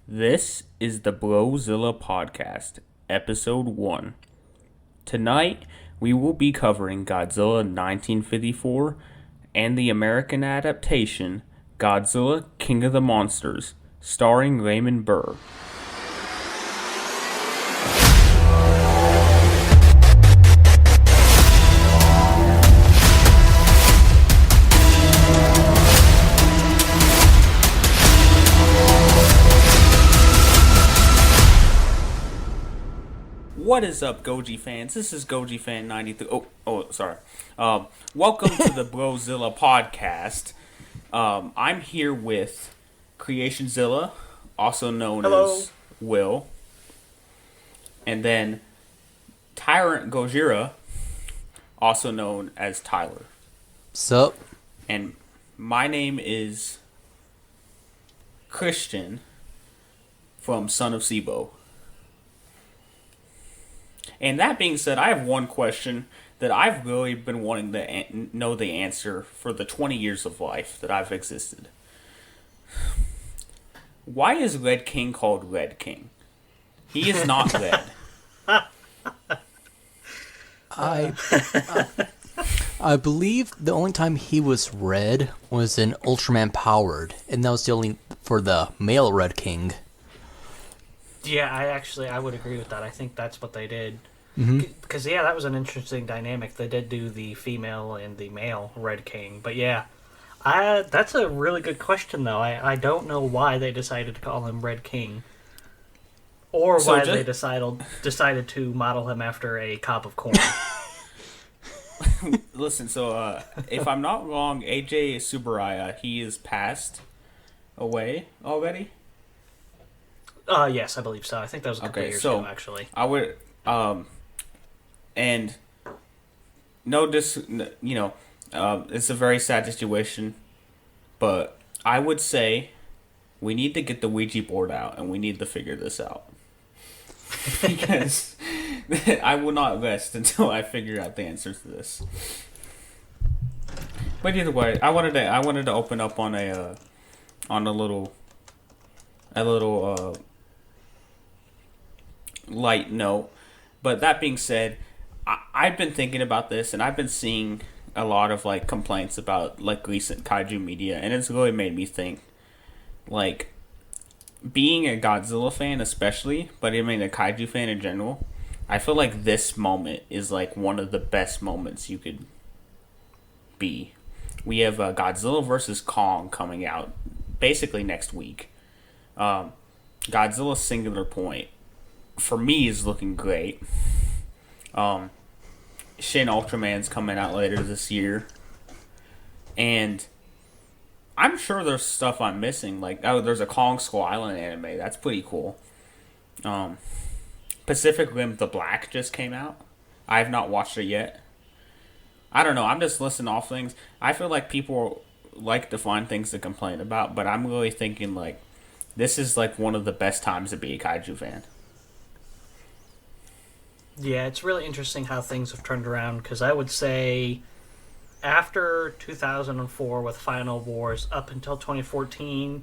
This is the BroZilla podcast, episode 1. Tonight, we will be covering Godzilla 1954 and the American adaptation, Godzilla King of the Monsters, starring Raymond Burr. What is up, Goji fans? This is Goji Fan 93. Sorry. Welcome to the BroZilla podcast. I'm here with CreationZilla, also known as Will, and then Tyrant Gojira, also known as Tyler. Sup? And my name is Christian from SonOfSeebo. And that being said, I have one question that I've really been wanting to know the answer for the 20 years of life that I've existed. Why is Red King called Red King? He is not red. I believe the only time he was red was in Ultraman Powered, and that was the only for the male Red King. Yeah, I would agree with that. I think that's what they did. Because, that was an interesting dynamic. They did do the female and the male Red King. But, that's a really good question, though. I don't know why they decided to call him Red King. Or why they decided to model him after a cob of corn. Listen, if I'm not wrong, AJ Tsuburaya, he is passed away already? Yes, I believe so. I think that was a couple years ago, actually. I would, and it's a very sad situation, but I would say we need to get the Ouija board out and we need to figure this out. Because I will not rest until I figure out the answers to this. But either way, I wanted to open up on a little light note. But that being said, I've been thinking about this, and I've been seeing a lot of complaints about recent kaiju media, and it's really made me think, being a Godzilla fan especially, but I mean a kaiju fan in general, I feel like this moment is one of the best moments you could be. We have Godzilla vs. Kong coming out basically next week. Godzilla Singular Point, for me, is looking great. Shin Ultraman's coming out later this year. And I'm sure there's stuff I'm missing. There's a Kong Skull Island anime. That's pretty cool. Pacific Rim The Black just came out. I have not watched it yet. I don't know. I'm just listing off things. I feel like people like to find things to complain about, but I'm really thinking, this is, one of the best times to be a kaiju fan. Yeah, it's really interesting how things have turned around, because I would say after 2004 with Final Wars up until 2014,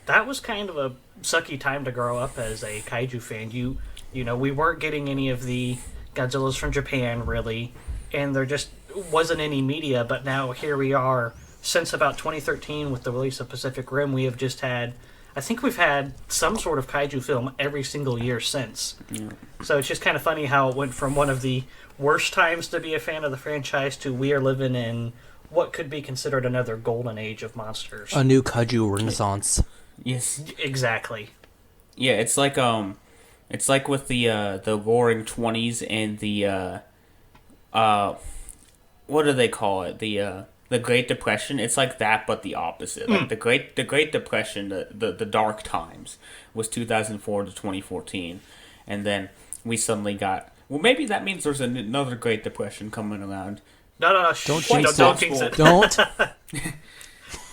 that was kind of a sucky time to grow up as a kaiju fan. You know, we weren't getting any of the Godzillas from Japan, really, and there just wasn't any media, but now here we are. Since about 2013 with the release of Pacific Rim, we have just had... I think we've had some sort of kaiju film every single year since. Yeah. So it's just kind of funny how it went from one of the worst times to be a fan of the franchise to we are living in what could be considered another golden age of monsters. A new kaiju renaissance. Yes. Exactly. Yeah, it's like with the Roaring Twenties and the what do they call it? The Great Depression. It's like that, but the opposite. The Great Depression, the dark times, was 2004 to 2014, and then we suddenly got. Well, maybe that means there's another Great Depression coming around. No. Don't jinx it. Don't.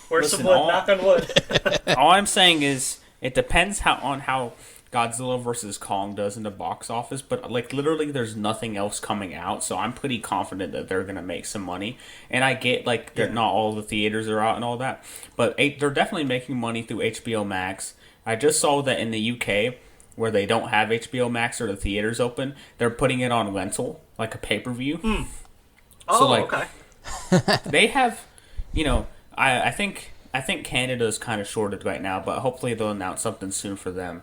Where's some wood? Knock on wood. All I'm saying is it depends on how Godzilla versus Kong does in the box office, but like literally there's nothing else coming out, so I'm pretty confident that they're gonna make some money. And I get like that not all the theaters are out and all that, but they're definitely making money through HBO Max. I just saw that in the UK, where they don't have HBO Max or the theaters open, they're putting it on rental, like a pay-per-view. Oh, So like, okay. they have, you know, I think Canada's kind of shorted right now, but hopefully they'll announce something soon for them.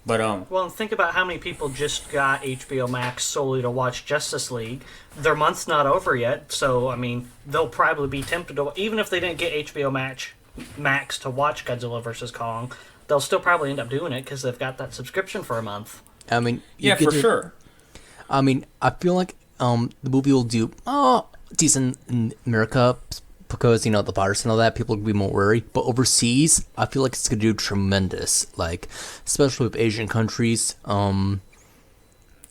But Well, and think about how many people just got HBO Max solely to watch Justice League. Their month's not over yet, so I mean, they'll probably be tempted to, even if they didn't get HBO Max to watch Godzilla vs Kong, they'll still probably end up doing it because they've got that subscription for a month. I mean, yeah, for sure. I mean, I feel like the movie will do decent in America because, you know, the virus and all that, people will be more worried. But overseas, I feel like it's going to do tremendous, like, especially with Asian countries.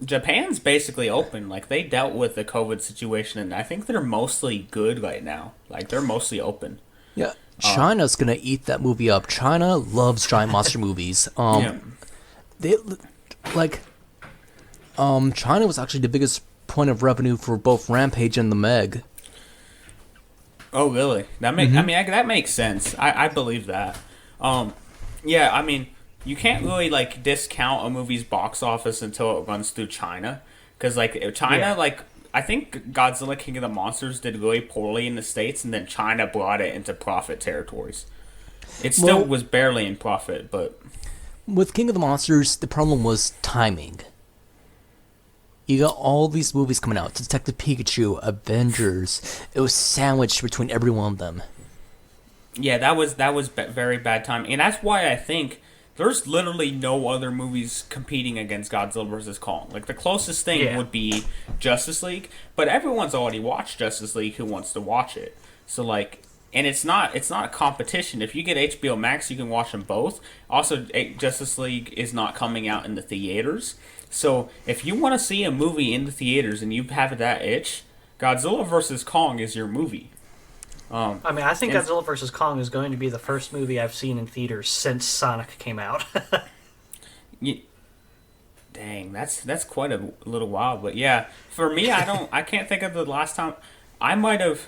Japan's basically open. Like, they dealt with the COVID situation, and I think they're mostly good right now. Like, they're mostly open. Yeah, China's going to eat that movie up. China loves giant monster movies. They, like, China was actually the biggest point of revenue for both Rampage and The Meg. Oh, really? That that makes sense. I believe that. Yeah, I mean, you can't really like discount a movie's box office until it runs through China, because like China, like I think Godzilla King of the Monsters did really poorly in the States, and then China brought it into profit territories. It still was barely in profit, but with King of the Monsters, the problem was timing. You got all these movies coming out, Detective Pikachu, Avengers. It was sandwiched between every one of them. Yeah, that was very bad timing, and that's why I think there's literally no other movies competing against Godzilla vs Kong. Like the closest thing would be Justice League, but everyone's already watched Justice League who wants to watch it. So like, and it's not a competition. If you get HBO Max, you can watch them both. Also, Justice League is not coming out in the theaters. So if you want to see a movie in the theaters and you have that itch, Godzilla vs Kong is your movie. I mean, I think Godzilla vs Kong is going to be the first movie I've seen in theaters since Sonic came out. Dang, that's quite a little while. But yeah, for me, I can't think of the last time I might have.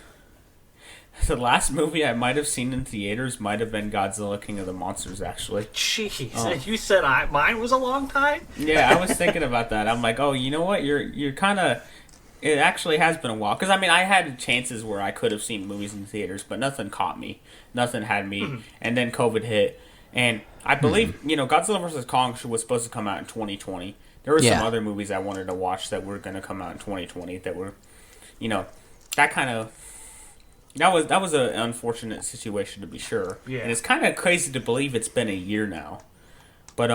The last movie I might have seen in theaters might have been Godzilla King of the Monsters, actually. Jeez, you said mine was a long time? Yeah, I was thinking about that. I'm like, oh, you know what? You're kind of... It actually has been a while. Because, I mean, I had chances where I could have seen movies in theaters, but nothing caught me. Nothing had me. And then COVID hit. And I believe, Godzilla vs. Kong was supposed to come out in 2020. There were some other movies I wanted to watch that were going to come out in 2020 that were, that kind of... That was an unfortunate situation, to be sure. Yeah. And it's kind of crazy to believe it's been a year now. But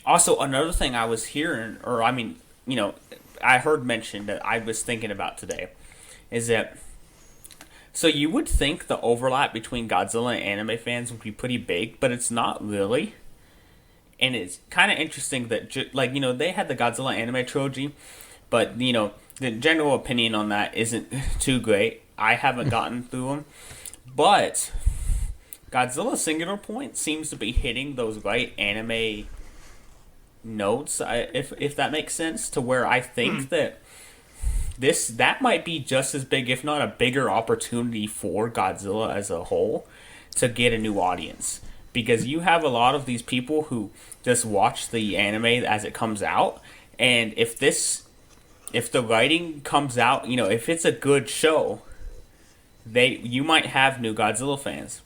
also another thing I was hearing, or I mean, I heard mentioned that I was thinking about today, is that so you would think the overlap between Godzilla and anime fans would be pretty big, but it's not really. And it's kind of interesting that they had the Godzilla anime trilogy, but the general opinion on that isn't too great. I haven't gotten through them, but Godzilla Singular Point seems to be hitting those right anime notes, if that makes sense, to where I think that that might be just as big, if not a bigger opportunity for Godzilla as a whole to get a new audience, because you have a lot of these people who just watch the anime as it comes out, and if the writing comes out, if it's a good show, you might have new Godzilla fans.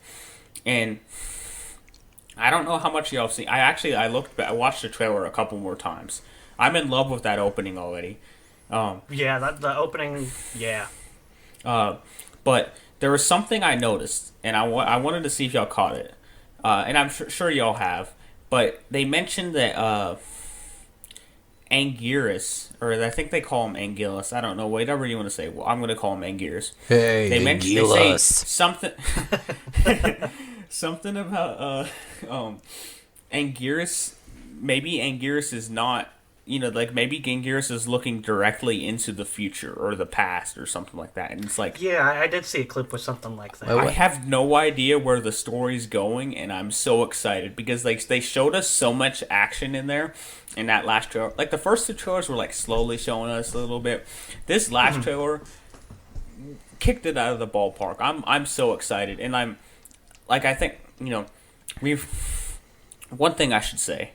And I don't know how much y'all have seen. I watched the trailer a couple more times. I'm in love with that opening already. The opening, but there was something I noticed, and I wanted to see if y'all caught it. And I'm sure y'all have. But they mentioned that Anguirus, or I think they call him Anguillus. I don't know, whatever you want to say. Well, I'm going to call him Anguirus. Hey, they say something, something about Anguirus. Maybe Anguirus is not like maybe Genghis is looking directly into the future or the past or something like that. And it's like, Yeah, I did see a clip with something like that. I have no idea where the story's going, and I'm so excited because like they showed us so much action in there in that last trailer. Like the first two trailers were like slowly showing us a little bit. This last trailer kicked it out of the ballpark. I'm so excited, and I'm like, I think, we've one thing I should say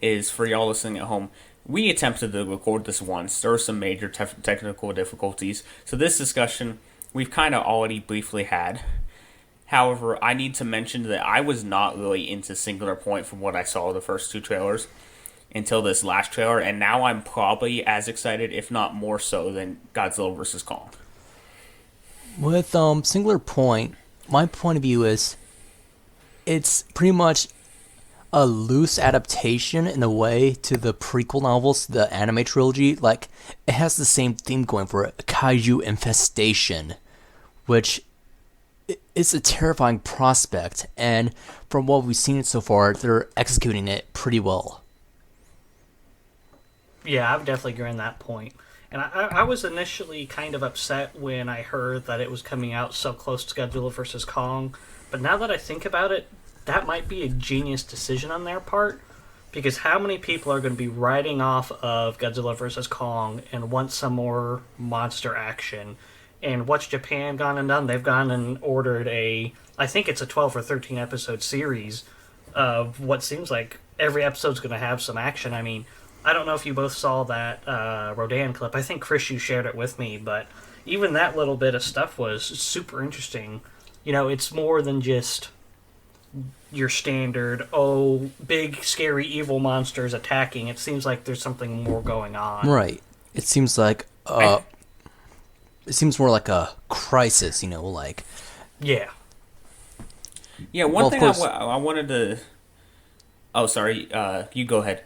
is for y'all listening at home. We attempted to record this once. There were some major technical difficulties. So this discussion we've kind of already briefly had. However, I need to mention that I was not really into Singular Point from what I saw of the first two trailers until this last trailer, and now I'm probably as excited, if not more so, than Godzilla vs. Kong. With Singular Point, my point of view is it's pretty much a loose adaptation in a way to the prequel novels, the anime trilogy. Like, it has the same theme going for it, a kaiju infestation, which is a terrifying prospect, and from what we've seen so far, they're executing it pretty well. Yeah, I would definitely agree on that point. And I was initially kind of upset when I heard that it was coming out so close to Godzilla vs. Kong, but now that I think about it, that might be a genius decision on their part, because how many people are going to be riding off of Godzilla vs. Kong and want some more monster action? And what's Japan gone and done? They've gone and ordered I think it's a 12 or 13 episode series of what seems like every episode's going to have some action. I mean, I don't know if you both saw that Rodan clip. I think, Chris, you shared it with me, but even that little bit of stuff was super interesting. It's more than just your standard, big, scary, evil monsters attacking. It seems like there's something more going on. Right. It seems like, it seems more like a crisis, like... Yeah. Yeah, one thing I wanted to... Oh, sorry, you go ahead.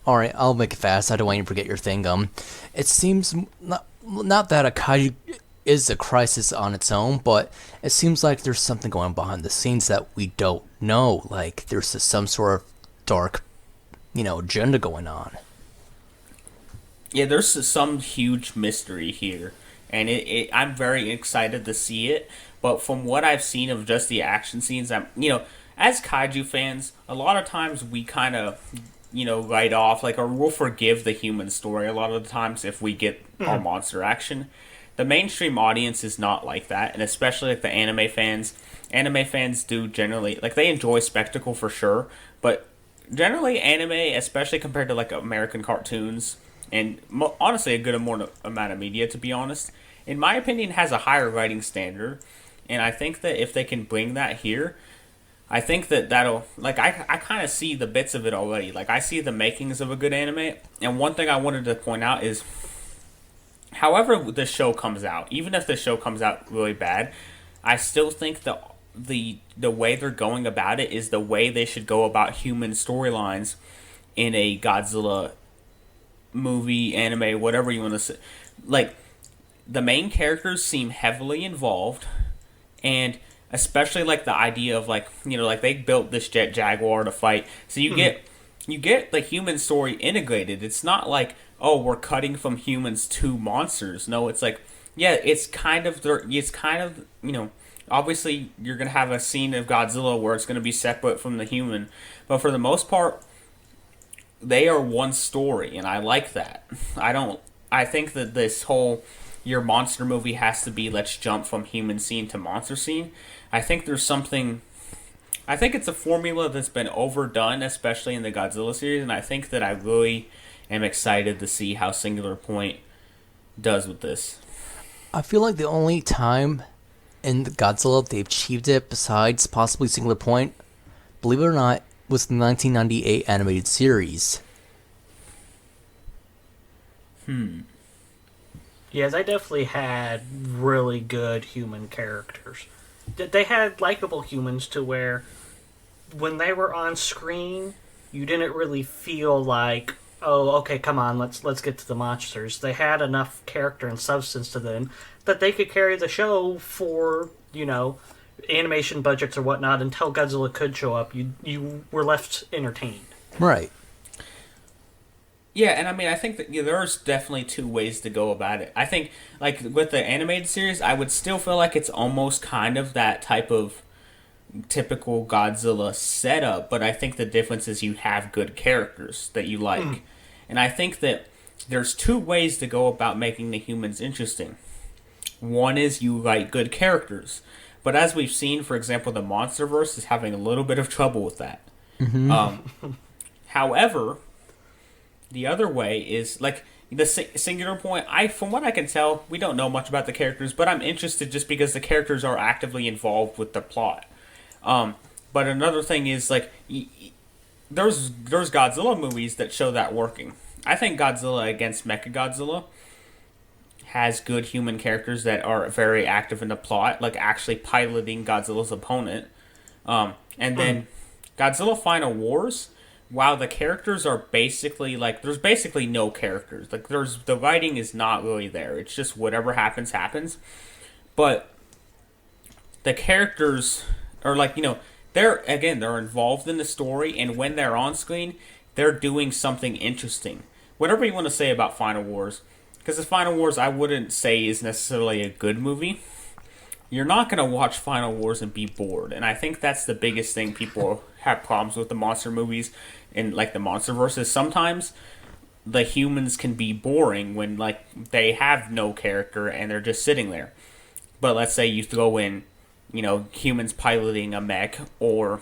Alright, I'll make it fast. I don't want you to forget your thing. It seems not that a kaiju is a crisis on its own, but it seems like there's something going behind the scenes that we don't know. Like there's some sort of dark, agenda going on. Yeah, there's some huge mystery here, and I'm very excited to see it. But from what I've seen of just the action scenes, as kaiju fans, a lot of times we kind of write off, or we'll forgive the human story a lot of the times if we get our monster action. The mainstream audience is not like that, and especially like the anime fans. Anime fans do generally, they enjoy spectacle for sure, but generally anime, especially compared to like American cartoons, and honestly a good amount of media, to be honest, in my opinion, has a higher writing standard, and I think that if they can bring that here, I think that'll, I kind of see the bits of it already. I see the makings of a good anime, and one thing I wanted to point out is, however the show comes out, even if the show comes out really bad, I still think the way they're going about it is the way they should go about human storylines in a Godzilla movie, anime, whatever you want to say. The main characters seem heavily involved, and especially the idea of they built this jet jaguar to fight, so you get the human story integrated. It's not we're cutting from humans to monsters. No, it's it's kind of obviously you're gonna have a scene of Godzilla where it's gonna be separate from the human, but for the most part they are one story, and I like that. I think that this whole your monster movie has to be let's jump from human scene to monster scene. I think it's a formula that's been overdone, especially in the Godzilla series, and I think that I really am excited to see how Singular Point does with this. I feel like the only time in Godzilla they've achieved it, besides possibly Singular Point, believe it or not, was the 1998 animated series. Yeah, they definitely had really good human characters. They had likable humans to where when they were on screen, you didn't really feel like, oh, okay, come on, let's get to the monsters. They had enough character and substance to them that they could carry the show for, animation budgets or whatnot until Godzilla could show up. You were left entertained. Right. Yeah, and I mean, I think that there's definitely two ways to go about it. I think, like, with the animated series, I would still feel like it's almost kind of that type of typical Godzilla setup, but I think the difference is you have good characters that you like. And I think that there's two ways to go about making the humans interesting. One is you write good characters. But as we've seen, for example, the MonsterVerse is having a little bit of trouble with that. However, the other way is like the singular point. From what I can tell, we don't know much about the characters, but I'm interested just because the characters are actively involved with the plot. But another thing is like there's Godzilla movies that show that working. I think Godzilla against Mechagodzilla has good human characters that are very active in the plot, like actually piloting Godzilla's opponent. And then Godzilla Final Wars, while the characters are basically like there's basically no characters. Like the writing is not really there. It's just whatever happens happens. But the characters are like, they're involved in the story, and when they're on screen, they're doing something interesting. Whatever you want to say about Final Wars, because the Final Wars I wouldn't say is necessarily a good movie. You're not going to watch Final Wars and be bored, and I think that's the biggest thing people have problems with the monster movies and like the MonsterVerse is sometimes the humans can be boring when like they have no character and they're just sitting there. But let's say you throw in, humans piloting a mech or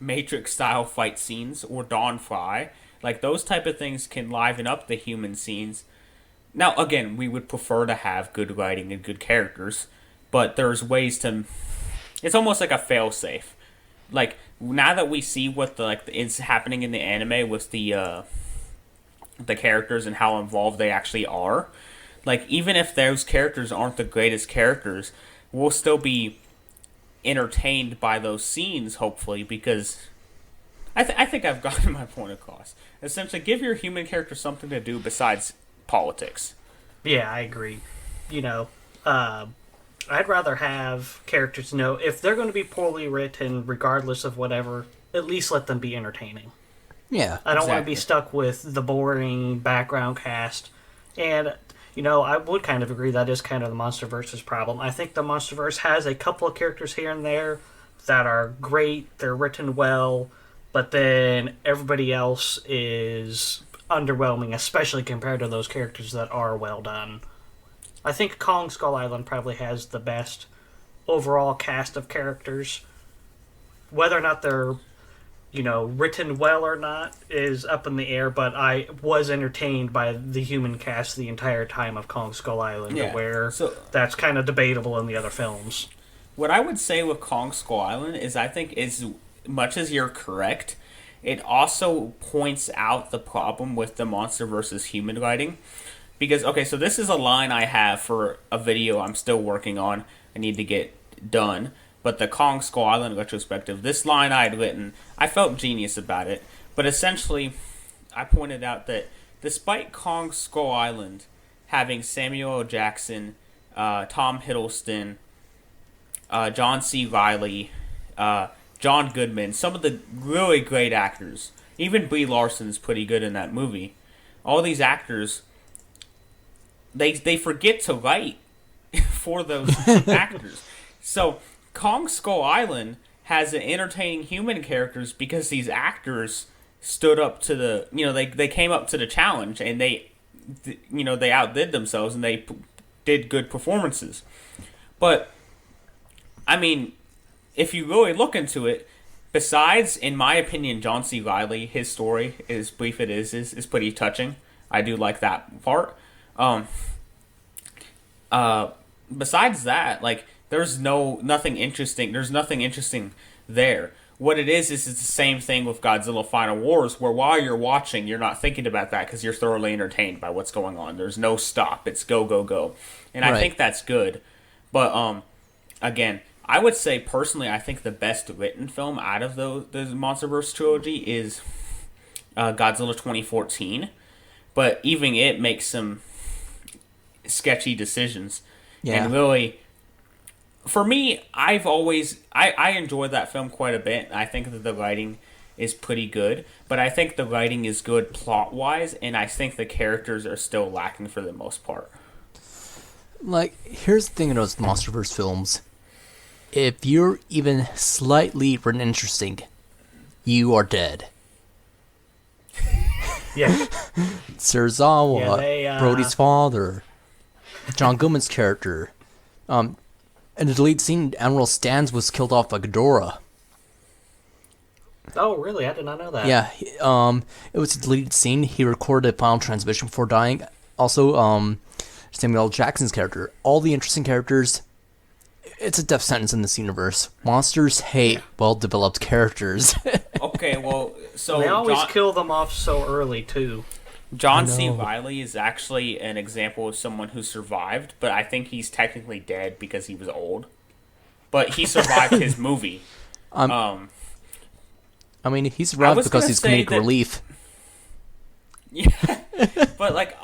Matrix style fight scenes or Dawnfly. Like those type of things can liven up the human scenes. Now, again, we would prefer to have good writing and good characters, but there's ways to. It's almost like a fail-safe. Like now that we see what is happening in the anime with the characters and how involved they actually are, like even if those characters aren't the greatest characters, we'll still be entertained by those scenes, hopefully, because I think I've gotten my point across. Essentially, give your human character something to do besides politics. Yeah, I agree. I'd rather have characters know if they're going to be poorly written, regardless of whatever, at least let them be entertaining. Yeah. I don't want to be stuck with the boring background cast. And, I would kind of agree that is kind of the MonsterVerse's problem. I think the MonsterVerse has a couple of characters here and there that are great, they're written well, but then everybody else is underwhelming, especially compared to those characters that are well done. I think Kong Skull Island probably has the best overall cast of characters. Whether or not they're, written well or not is up in the air, but I was entertained by the human cast the entire time of Kong Skull Island, where that's kind of debatable in the other films. What I would say with Kong Skull Island is I think as much as you're correct, it also points out the problem with the monster versus human writing. Because, okay, so this is a line I have for a video I'm still working on. I need to get done. But the Kong Skull Island retrospective, this line I had written, I felt genius about it. But essentially, I pointed out that despite Kong Skull Island having Samuel L. Jackson, Tom Hiddleston, John C. Reilly, John Goodman, some of the really great actors, even Brie Larson's pretty good in that movie. All these actors, they forget to write for those actors. So Kong Skull Island has an entertaining human characters because these actors stood up to the, they came up to the challenge and they outdid themselves and they did good performances. But I mean, if you really look into it, besides, in my opinion, John C. Reilly, his story, as brief it is pretty touching. I do like that part. Besides that, like, there's nothing interesting. There's nothing interesting there. What it is it's the same thing with Godzilla Final Wars, where while you're watching, you're not thinking about that because you're thoroughly entertained by what's going on. There's no stop. It's go, go, go. And right. I think that's good. But, again, I would say, personally, I think the best written film out of the MonsterVerse trilogy is Godzilla 2014. But even it makes some sketchy decisions. Yeah. And really, for me, I enjoyed that film quite a bit. I think that the writing is pretty good, but I think the writing is good plot wise, and I think the characters are still lacking for the most part. Like, here's the thing in those MonsterVerse films. If you're even slightly interesting, you are dead. Yeah. Serizawa, Yeah, Brody's father, John Goodman's character. In the deleted scene, Admiral Stans was killed off by Ghidorah. Oh, really? I did not know that. Yeah, it was a deleted scene. He recorded a final transmission before dying. Also, Samuel L. Jackson's character. All the interesting characters. It's a death sentence in this universe. Monsters hate well-developed characters. Okay, well, so They always kill them off so early, too. John C. Reilly is actually an example of someone who survived, but I think he's technically dead because he was old. But he survived his movie. I mean, he survived because he's comedic relief. Yeah, but like,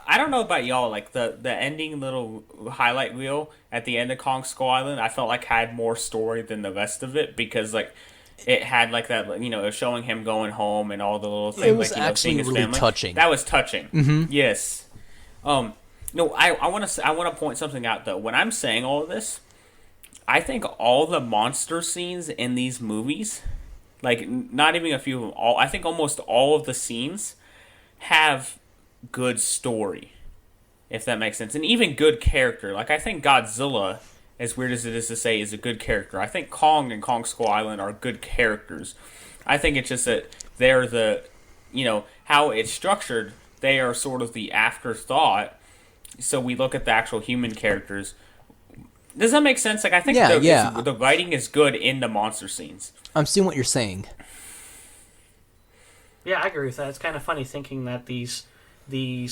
I don't know about y'all. Like the ending little highlight reel at the end of Kong Skull Island, I felt like had more story than the rest of it because like it had like that, you know, it was showing him going home and all the little things. It was like, you know, actually seeing his really family. touching. That was touching. Mm-hmm. Yes. No, I want to point something out though. When I'm saying all of this, I think all the monster scenes in these movies, like not even a few of them, I think almost all of the scenes have good story, if that makes sense, and even good character. Like I think Godzilla, as weird as it is to say, is a good character. I think Kong and Kong Skull Island are good characters. I think it's just that they're the, you know, how it's structured, they are sort of the afterthought. So we look at the actual human characters. Does that make sense? Like I think the writing is good in the monster scenes. I'm seeing what you're saying. Yeah, I agree with that. It's kind of funny thinking that these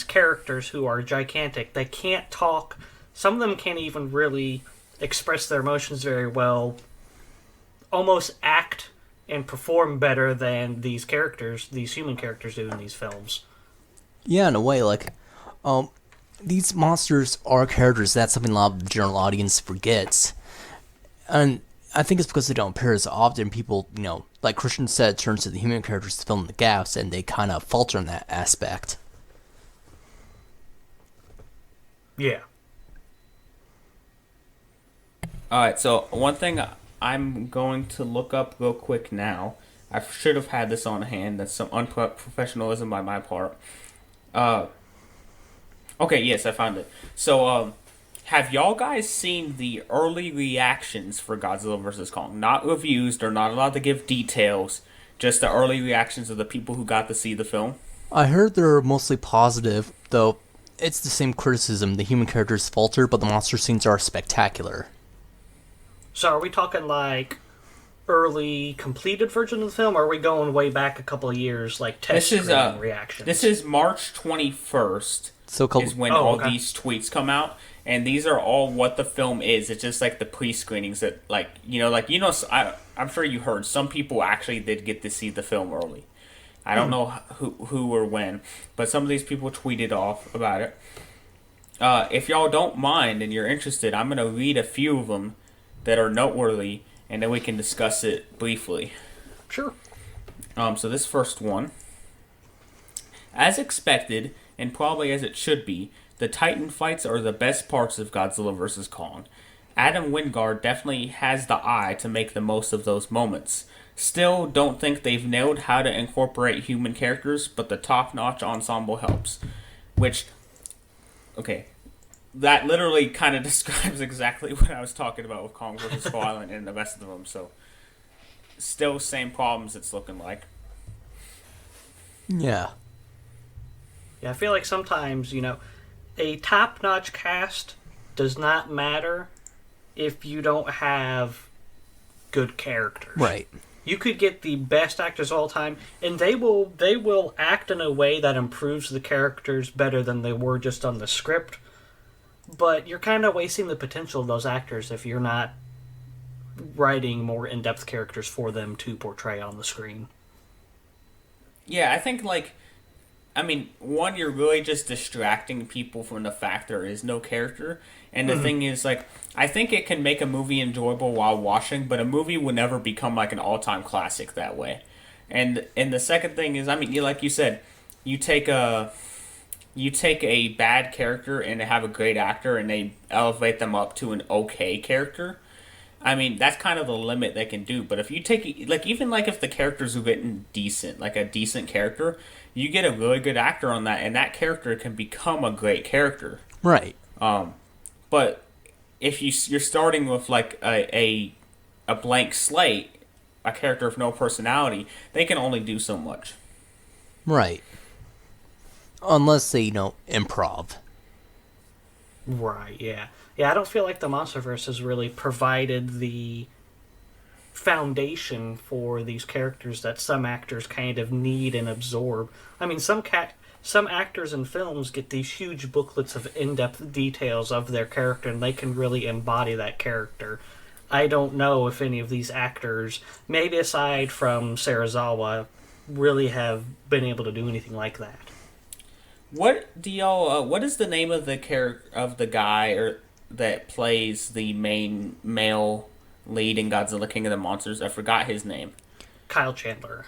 characters who are gigantic, they can't talk. Some of them can't even really express their emotions very well. Almost act and perform better than these human characters do in these films. Yeah, in a way, like, these monsters are characters. That's something a lot of the general audience forgets. And I think it's because they don't appear as often. People, you know, like Christian said, turns to the human characters to fill in the gaps, and they kind of falter in that aspect. Yeah. Alright, so one thing I'm going to look up real quick now. I should have had this on hand. That's some unprofessionalism by my part. Okay, yes, I found it. So, have y'all guys seen the early reactions for Godzilla vs. Kong? Not reviews, they're not allowed to give details, just the early reactions of the people who got to see the film. I heard they're mostly positive, though it's the same criticism. The human characters falter, but the monster scenes are spectacular. So are we talking like early completed version of the film, or are we going way back a couple of years, like test screening reactions? This is March 21st is when all these tweets come out. And these are all what the film is. It's just like the pre-screenings that, like, I'm sure you heard some people actually did get to see the film early. I don't know who or when, but some of these people tweeted off about it. If y'all don't mind and you're interested, I'm going to read a few of them that are noteworthy, and then we can discuss it briefly. Sure. So this first one. As expected, and probably as it should be, the Titan fights are the best parts of Godzilla vs. Kong. Adam Wingard definitely has the eye to make the most of those moments. Still, don't think they've nailed how to incorporate human characters, but the top-notch ensemble helps. Which, okay, that literally kind of describes exactly what I was talking about with Kong vs. Skull Island and the rest of them, so still same problems it's looking like. Yeah. Yeah, I feel like sometimes, a top-notch cast does not matter if you don't have good characters. Right. You could get the best actors of all time, and they will act in a way that improves the characters better than they were just on the script. But you're kind of wasting the potential of those actors if you're not writing more in-depth characters for them to portray on the screen. Yeah, I think, one, you're really just distracting people from the fact there is no character. And the thing is, I think it can make a movie enjoyable while watching, but a movie will never become, an all-time classic that way. And the second thing is, I mean, like you said, you take a bad character and have a great actor, and they elevate them up to an okay character. I mean, that's kind of the limit they can do. But if you take, like, even like if the characters are written decent, like a decent character, you get a really good actor on that, and that character can become a great character. Right. But if you're starting with like a blank slate, a character with no personality, they can only do so much. Right. Unless they, improv. Right, yeah. Yeah, I don't feel like the MonsterVerse has really provided the foundation for these characters that some actors kind of need and absorb. I mean, some actors in films get these huge booklets of in-depth details of their character, and they can really embody that character. I don't know if any of these actors, maybe aside from Serizawa, really have been able to do anything like that. What do y'all? What is the name of the guy that plays the main male lead in Godzilla King of the Monsters? I forgot his name. Kyle Chandler.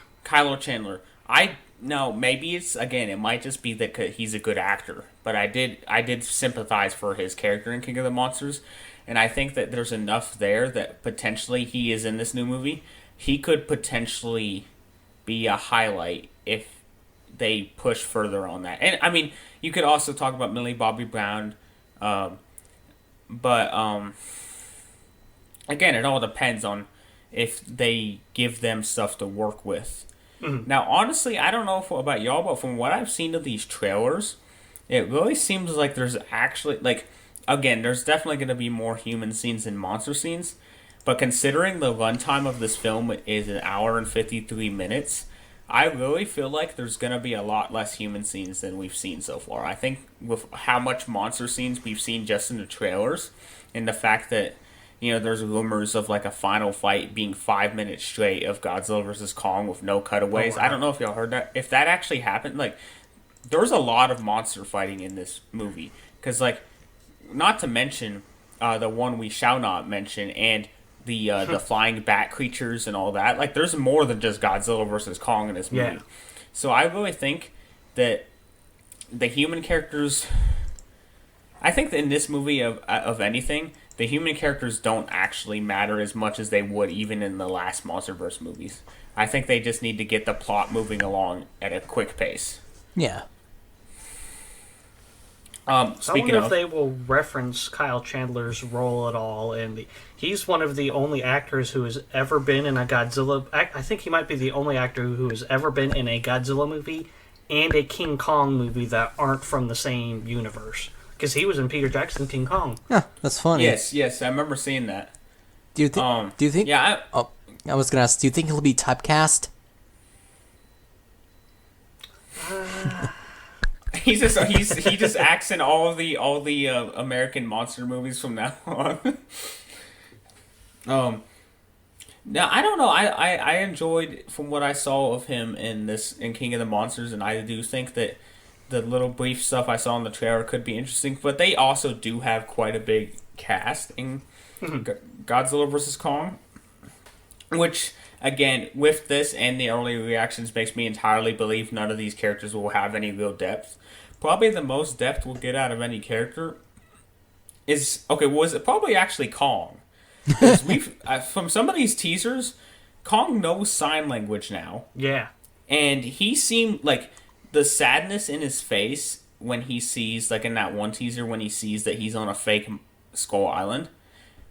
No, maybe it might just be that he's a good actor, but I did sympathize for his character in King of the Monsters, and I think that there's enough there that potentially he is in this new movie. He could potentially be a highlight if they push further on that. And I mean, you could also talk about Millie Bobby Brown, but again, it all depends on if they give them stuff to work with. Mm-hmm. Now, honestly, I don't know about y'all, but from what I've seen of these trailers, it really seems like there's actually, like, again, there's definitely going to be more human scenes than monster scenes, but considering the runtime of this film is an hour and 53 minutes, I really feel like there's going to be a lot less human scenes than we've seen so far. I think with how much monster scenes we've seen just in the trailers, and the fact that, there's rumors of like a final fight being 5 minutes straight of Godzilla versus Kong with no cutaways. Oh, wow. I don't know if y'all heard that. If that actually happened, like, there's a lot of monster fighting in this movie. Because, like, not to mention the one we shall not mention, and the flying bat creatures and all that. Like, there's more than just Godzilla versus Kong in this movie. Yeah. So I really think that the human characters... I think that in this movie of anything, the human characters don't actually matter as much as they would even in the last MonsterVerse movies. I think they just need to get the plot moving along at a quick pace. Yeah. I wonder if they will reference Kyle Chandler's role at all. He's one of the only actors who has ever been in a Godzilla... I think he might be the only actor who has ever been in a Godzilla movie and a King Kong movie that aren't from the same universe. Because he was in Peter Jackson's King Kong. Yeah, that's funny. Yes, I remember seeing that. Do you think? Yeah. I was gonna ask. Do you think he'll be typecast? He just acts in all the American monster movies from now on. Now I don't know. I enjoyed from what I saw of him in King of the Monsters, and I do think that the little brief stuff I saw in the trailer could be interesting, but they also do have quite a big cast in Godzilla vs. Kong, which, again, with this and the early reactions makes me entirely believe none of these characters will have any real depth. Probably the most depth we'll get out of any character was it probably actually Kong. From some of these teasers, Kong knows sign language now. Yeah. And he seemed like... the sadness in his face when he sees, like in that one teaser, when he sees that he's on a fake Skull Island,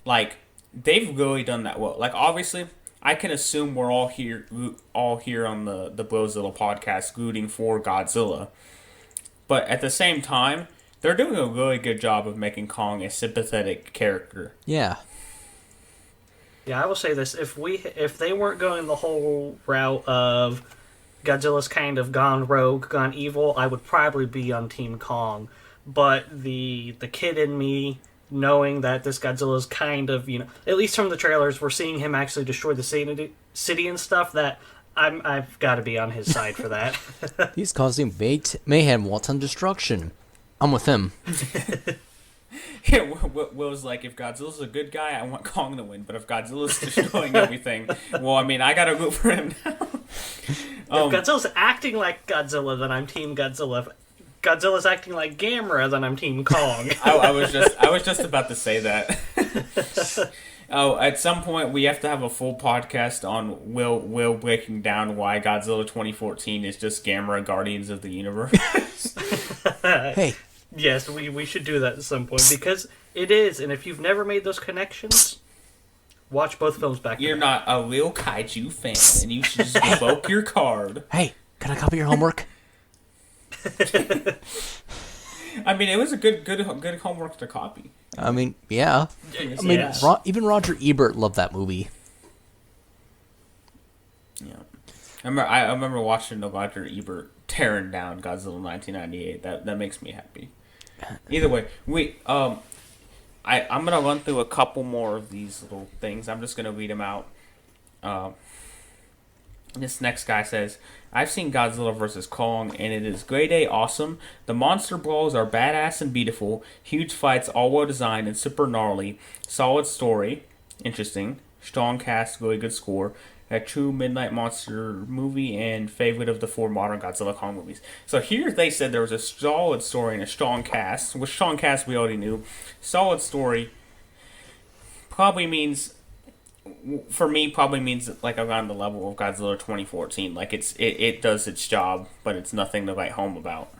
like, they've really done that well. Like, obviously, I can assume we're all here on the BroZilla podcast rooting for Godzilla. But at the same time, they're doing a really good job of making Kong a sympathetic character. Yeah. Yeah, I will say this. If they weren't going the whole route of Godzilla's kind of gone rogue, gone evil, I would probably be on Team Kong. But the kid in me, knowing that this Godzilla is kind of, at least from the trailers, we're seeing him actually destroy the city and stuff, that I've got to be on his side for that. He's causing mayhem, wanton destruction. I'm with him. Yeah, Will's like, if Godzilla's a good guy, I want Kong to win. But if Godzilla's destroying everything, well, I mean, I gotta root for him now. If Godzilla's acting like Godzilla, then I'm Team Godzilla. If Godzilla's acting like Gamera, then I'm Team Kong. I was just about to say that. At some point we have to have a full podcast on Will breaking down why Godzilla 2014 is just Gamera Guardians of the Universe. Hey. Yes, we should do that at some point, because it is, and if you've never made those connections, watch both films back to You're back. not a real kaiju fan, and you should just revoke your card. Hey, can I copy your homework? I mean, it was a good homework to copy. I mean, yeah. I mean, Yes. Even Roger Ebert loved that movie. Yeah, I remember watching the Roger Ebert tearing down Godzilla 1998. That makes me happy. Either way, I'm gonna run through a couple more of these little things. I'm just gonna read them out. This next guy says, I've seen Godzilla vs. Kong, and it is grade A awesome. The monster brawls are badass and beautiful. Huge fights, all well designed and super gnarly. Solid story. Interesting. Strong cast, really good score. A true midnight monster movie and favorite of the 4 modern Godzilla Kong movies. So here they said there was a solid story and a strong cast. With strong cast, we already knew. Solid story probably means... For me, probably means like around the level of Godzilla 2014. Like it does its job, but it's nothing to write home about.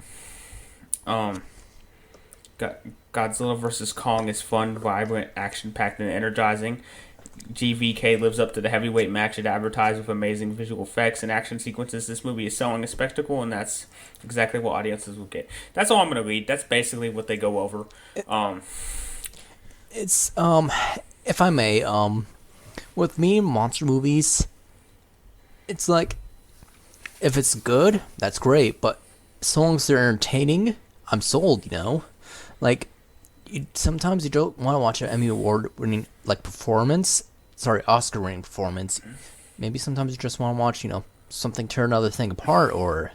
Godzilla vs. Kong is fun, vibrant, action-packed, and energizing. GVK lives up to the heavyweight match it advertised with amazing visual effects and action sequences. This movie is selling a spectacle, and that's exactly what audiences will get. That's all I'm going to read. That's basically what they go over. It's, if I may, with me, monster movies, it's like, if it's good, that's great, but so long as they're entertaining, I'm sold, you know? Like, sometimes you don't want to watch an Emmy Award-winning, like, Oscar-winning performance. Maybe sometimes you just want to watch, something tear another thing apart, or,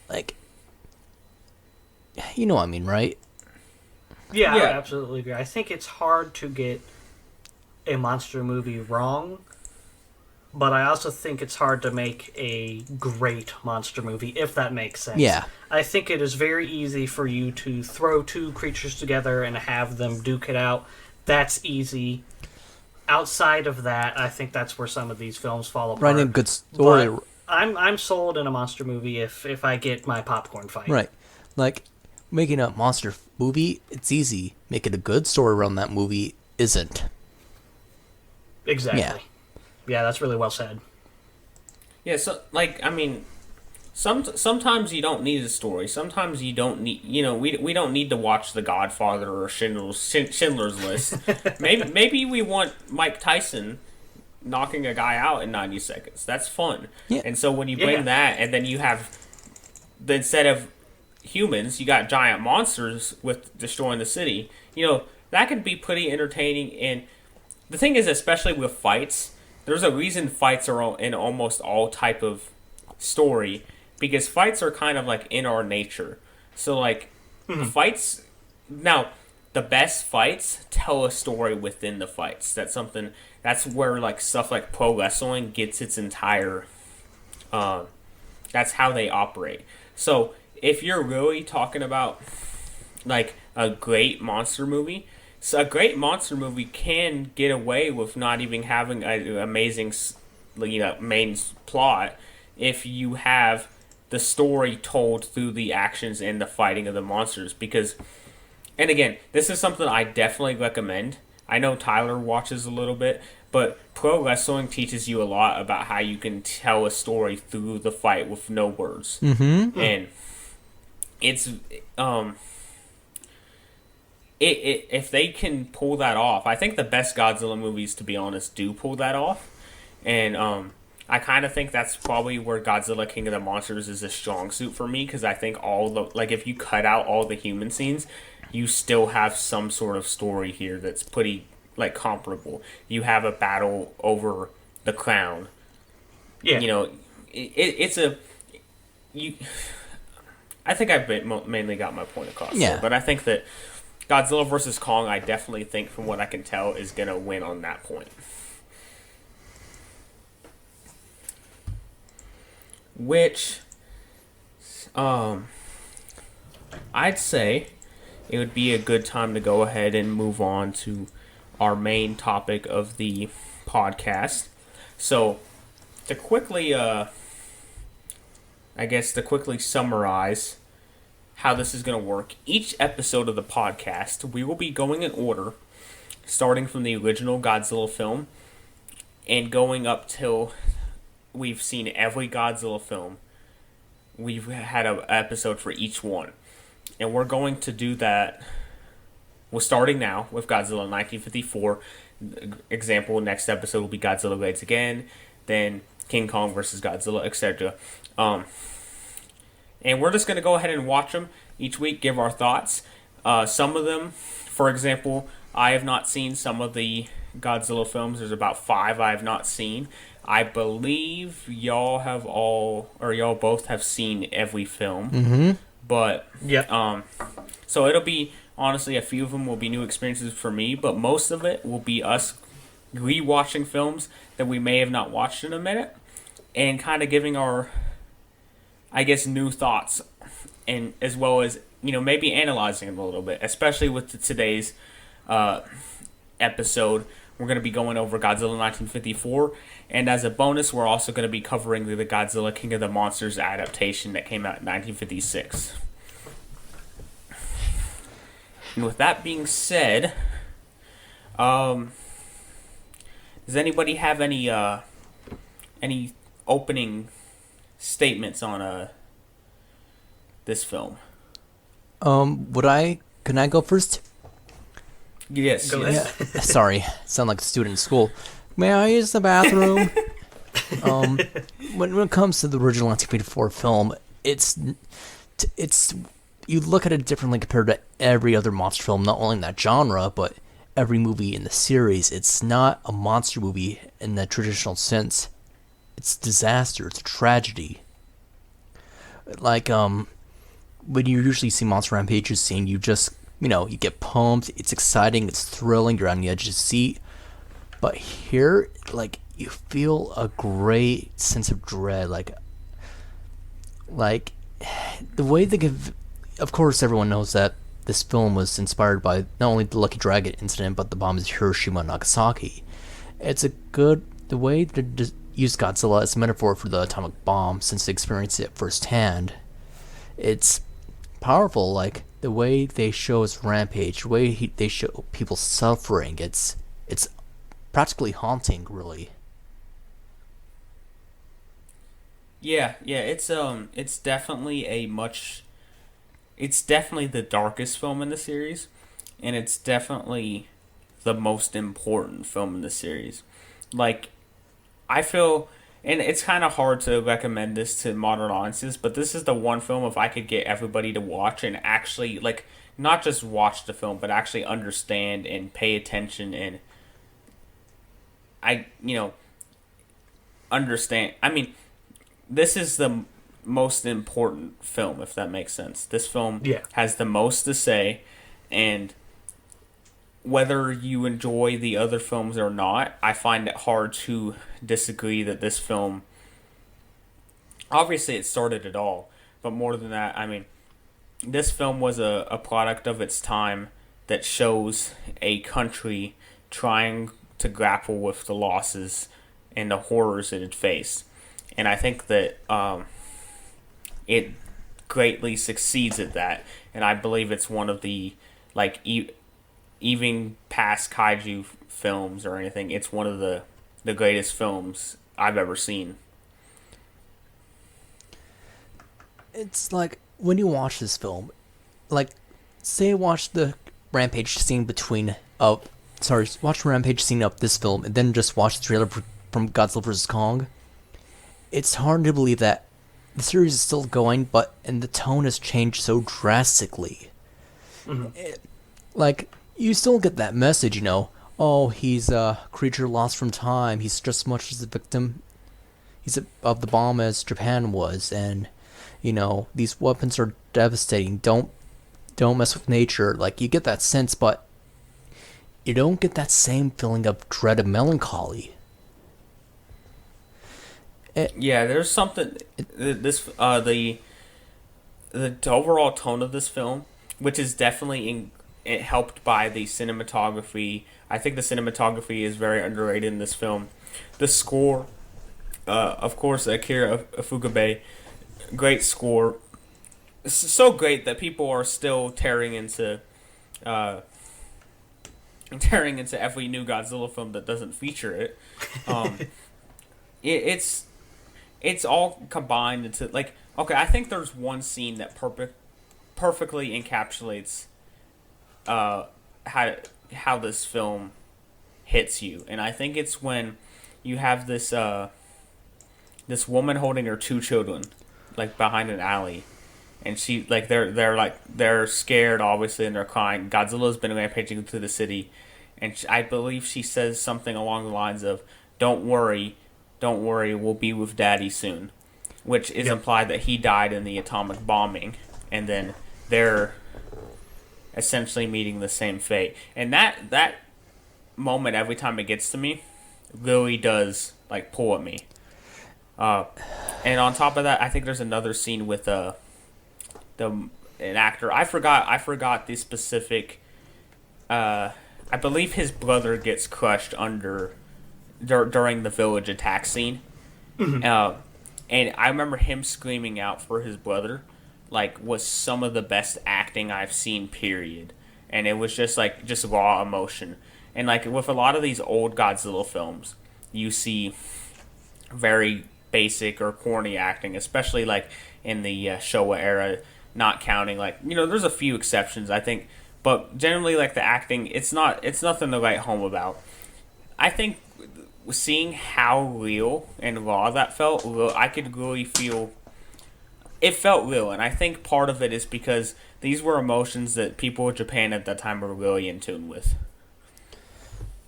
like, you know what I mean, right? Yeah, I would absolutely agree. I think it's hard to get a monster movie wrong, but I also think it's hard to make a great monster movie, if that makes sense. Yeah. I think it is very easy for you to throw two creatures together and have them duke it out. That's easy. Outside of that, I think that's where some of these films fall apart. Writing a good story. But I'm sold in a monster movie if I get my popcorn fight. Right. Like, making a monster movie, it's easy. Making a good story around that movie isn't. Exactly. Yeah, that's really well said. Yeah, so, like, I mean, sometimes you don't need a story. Sometimes you don't need, we don't need to watch The Godfather or Schindler's List. maybe we want Mike Tyson knocking a guy out in 90 seconds. That's fun. Yeah. And so when you bring that, and then you have, instead of humans, you got giant monsters with destroying the city, that could be pretty entertaining. And the thing is, especially with fights, there's a reason fights are in almost all type of story, because fights are kind of like in our nature. So like fights, now the best fights tell a story within the fights. That's where like stuff like pro wrestling gets its entire, that's how they operate. So if you're really talking about like a great monster movie, so a great monster movie can get away with not even having an amazing, main plot if you have the story told through the actions and the fighting of the monsters. Because, and again, this is something I definitely recommend. I know Tyler watches a little bit, but pro wrestling teaches you a lot about how you can tell a story through the fight with no words. Mm-hmm. And it's if they can pull that off, I think the best Godzilla movies, to be honest, do pull that off. And I kind of think that's probably where Godzilla King of the Monsters is a strong suit for me, because I think if you cut out all the human scenes, you still have some sort of story here that's pretty, like, comparable. You have a battle over the crown. Yeah. I think I've mainly got my point across. Yeah. But I think that Godzilla vs. Kong, I definitely think, from what I can tell, is going to win on that point. which I'd say it would be a good time to go ahead and move on to our main topic of the podcast. So, to quickly, to quickly summarize how this is going to work, each episode of the podcast, we will be going in order, starting from the original Godzilla film and going up till we've seen every Godzilla film. We've had an episode for each one. And we're going to do that. We're starting now with Godzilla 1954. Example, next episode will be Godzilla Raids Again. Then King Kong versus Godzilla, etc. And we're just going to go ahead and watch them each week, give our thoughts. Some of them, for example, I have not seen some of the Godzilla films. There's about 5 I have not seen. I believe y'all both have seen every film. Mm-hmm. But, Yep. So it'll be, honestly, a few of them will be new experiences for me, but most of it will be us rewatching films that we may have not watched in a minute and kind of giving our, I guess, new thoughts, and as well as, maybe analyzing them a little bit, especially with today's episode. We're going to be going over Godzilla 1954, and as a bonus, we're also going to be covering the Godzilla King of the Monsters adaptation that came out in 1956. And with that being said, does anybody have any opening statements on this film? Can I go first? Yes. Go yes. ahead. Sorry, sound like a student in school. May I use the bathroom? When it comes to the original 1984 film, it's you look at it differently compared to every other monster film, not only in that genre, but every movie in the series. It's not a monster movie in the traditional sense. It's disaster. It's a tragedy. Like, when you usually see monster rampages scene, you just, you get pumped. It's exciting. It's thrilling. You're on the edge of the seat. But here, like, you feel a great sense of dread. Like the way they give. Of course, everyone knows that this film was inspired by not only the Lucky Dragon incident, but the bombs of Hiroshima and Nagasaki. The way they use Godzilla as a metaphor for the atomic bomb, since they experienced it firsthand. It's powerful, like the way they show his rampage, the way they show people suffering. It's practically haunting, really. Yeah. It's definitely it's definitely the darkest film in the series, and it's definitely the most important film in the series. Like, I feel, and it's kind of hard to recommend this to modern audiences, but this is the one film, if I could get everybody to watch and actually, like, not just watch the film, but actually understand and pay attention and understand. I mean, this is the most important film, if that makes sense. This film has the most to say, and whether you enjoy the other films or not, I find it hard to disagree that this film, obviously it started it all, but more than that, I mean, this film was a product of its time that shows a country trying to grapple with the losses and the horrors it had faced. And I think that it greatly succeeds at that. And I believe it's one of the, like, even past kaiju films or anything, it's one of the greatest films I've ever seen. It's like, when you watch this film, like, say watch the rampage scene watch the rampage scene of this film, and then just watch the trailer from Godzilla vs. Kong. It's hard to believe that the series is still going, and the tone has changed so drastically. Mm-hmm. You still get that message, oh, he's a creature lost from time, he's just as much as a victim of the bomb as Japan was, and, these weapons are devastating, don't mess with nature. Like, you get that sense, but you don't get that same feeling of dread and melancholy. Yeah, there's something. This the overall tone of this film, which is definitely it helped by the cinematography. I think the cinematography is very underrated in this film. The score, of course, Akira Ifukube, great score. It's so great that people are still uh, tearing into every new Godzilla film that doesn't feature it. Um, it's all combined into like okay. I think there's one scene that perfectly encapsulates how this film hits you, and I think it's when you have this woman holding her two children like behind an alley, and she like they're scared obviously and they're crying. Godzilla's been rampaging through the city, and I believe she says something along the lines of "Don't worry, don't worry, we'll be with Daddy soon," which is implied that he died in the atomic bombing, and then they're essentially meeting the same fate. And that moment, every time it gets to me, really does like pull at me. And on top of that, I think there's another scene with an actor. I forgot the specific. I believe his brother gets crushed during the village attack scene. And I remember him screaming out for his brother, like, was some of the best acting I've seen, period. And it was just raw emotion. And like with a lot of these old Godzilla films, you see very basic or corny acting, especially like in the Showa era, not counting there's a few exceptions I think, but generally like the acting, it's nothing to write home about. I think seeing how real and raw that felt, I could really feel it felt real, and I think part of it is because these were emotions that people in Japan at that time were really in tune with.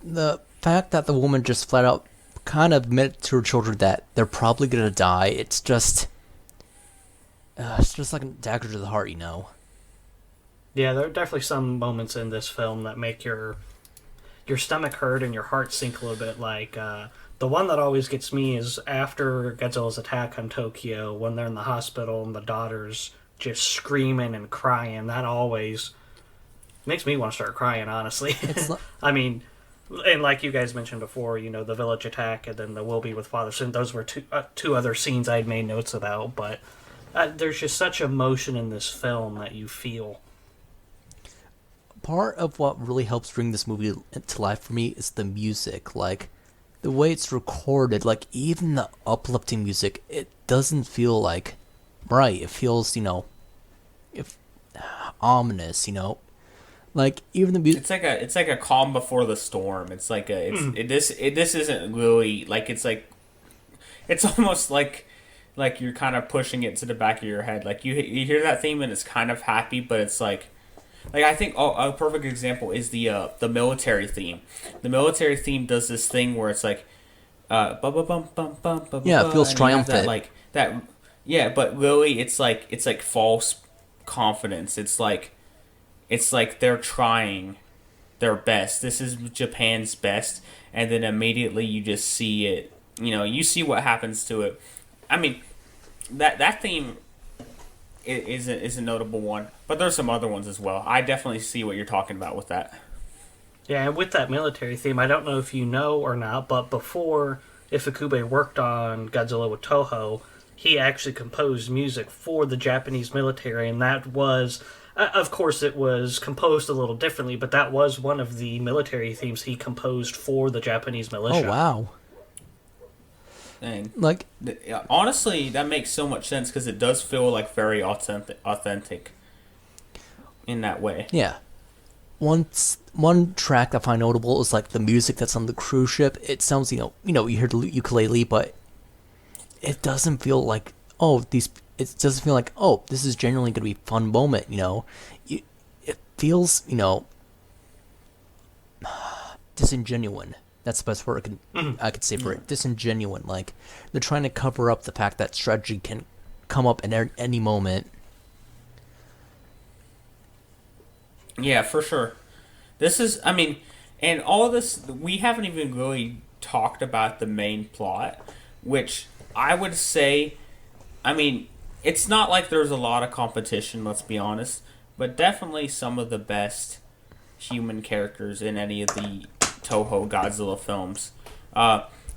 The fact that the woman just flat out kind of admitted to her children that they're probably gonna die, it's just like a dagger to the heart, you know. Yeah, there are definitely some moments in this film that make your stomach hurt and your heart sink a little bit. Like the one that always gets me is after Godzilla's attack on Tokyo, when they're in the hospital and the daughter's just screaming and crying. That always makes me want to start crying, honestly. I mean, and like you guys mentioned before, the village attack and then the Will Be with Father Soon, those were two other scenes I'd made notes about, but there's just such emotion in this film that you feel. Part of what really helps bring this movie to life for me is the music. Like, the way it's recorded, like, even the uplifting music, it doesn't feel like right. It feels, ominous, Like, even the music... It's like a calm before the storm. It's like this isn't really, like, it's like... It's almost like you're kind of pushing it to the back of your head. Like, you hear that theme and it's kind of happy, but it's like I think a perfect example is the military theme. The military theme does this thing where it's like, yeah, it feels triumphant. Yeah, but really, it's like false confidence. It's like they're trying their best. This is Japan's best, and then immediately you just see it. You see what happens to it. I mean, that theme is a notable one, but there's some other ones as well. I definitely see what you're talking about with that. Yeah, and with that military theme, I don't know if you know or not, but before Ifukube worked on Godzilla with Toho, he actually composed music for the Japanese military, and that was, of course, it was composed a little differently, but that was one of the military themes he composed for the Japanese militia. Oh, wow. And like, honestly, that makes so much sense because it does feel like very authentic in that way. Yeah. One track I find notable is like the music that's on the cruise ship. It sounds, you hear the ukulele, but it doesn't feel like, it doesn't feel like, this is genuinely going to be a fun moment, It feels, disingenuine. That's the best word I could say for it. Disingenuine. Like, they're trying to cover up the fact that strategy can come up at any moment. Yeah, for sure. This is, and all of this, we haven't even really talked about the main plot, which I would say, I mean, it's not like there's a lot of competition, let's be honest, but definitely some of the best human characters in any of the Toho Godzilla films.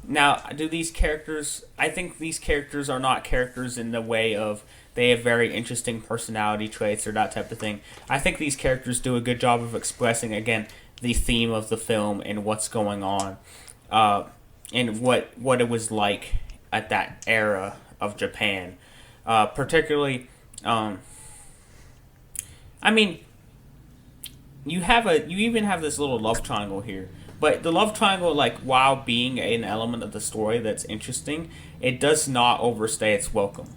Now, do these characters... I think these characters are not characters in the way of they have very interesting personality traits or that type of thing. I think these characters do a good job of expressing, again, the theme of the film and what's going on. And what it was like at that era of Japan. Particularly... I mean... You even have this little love triangle here. But the love triangle, like, while being an element of the story that's interesting, it does not overstay its welcome.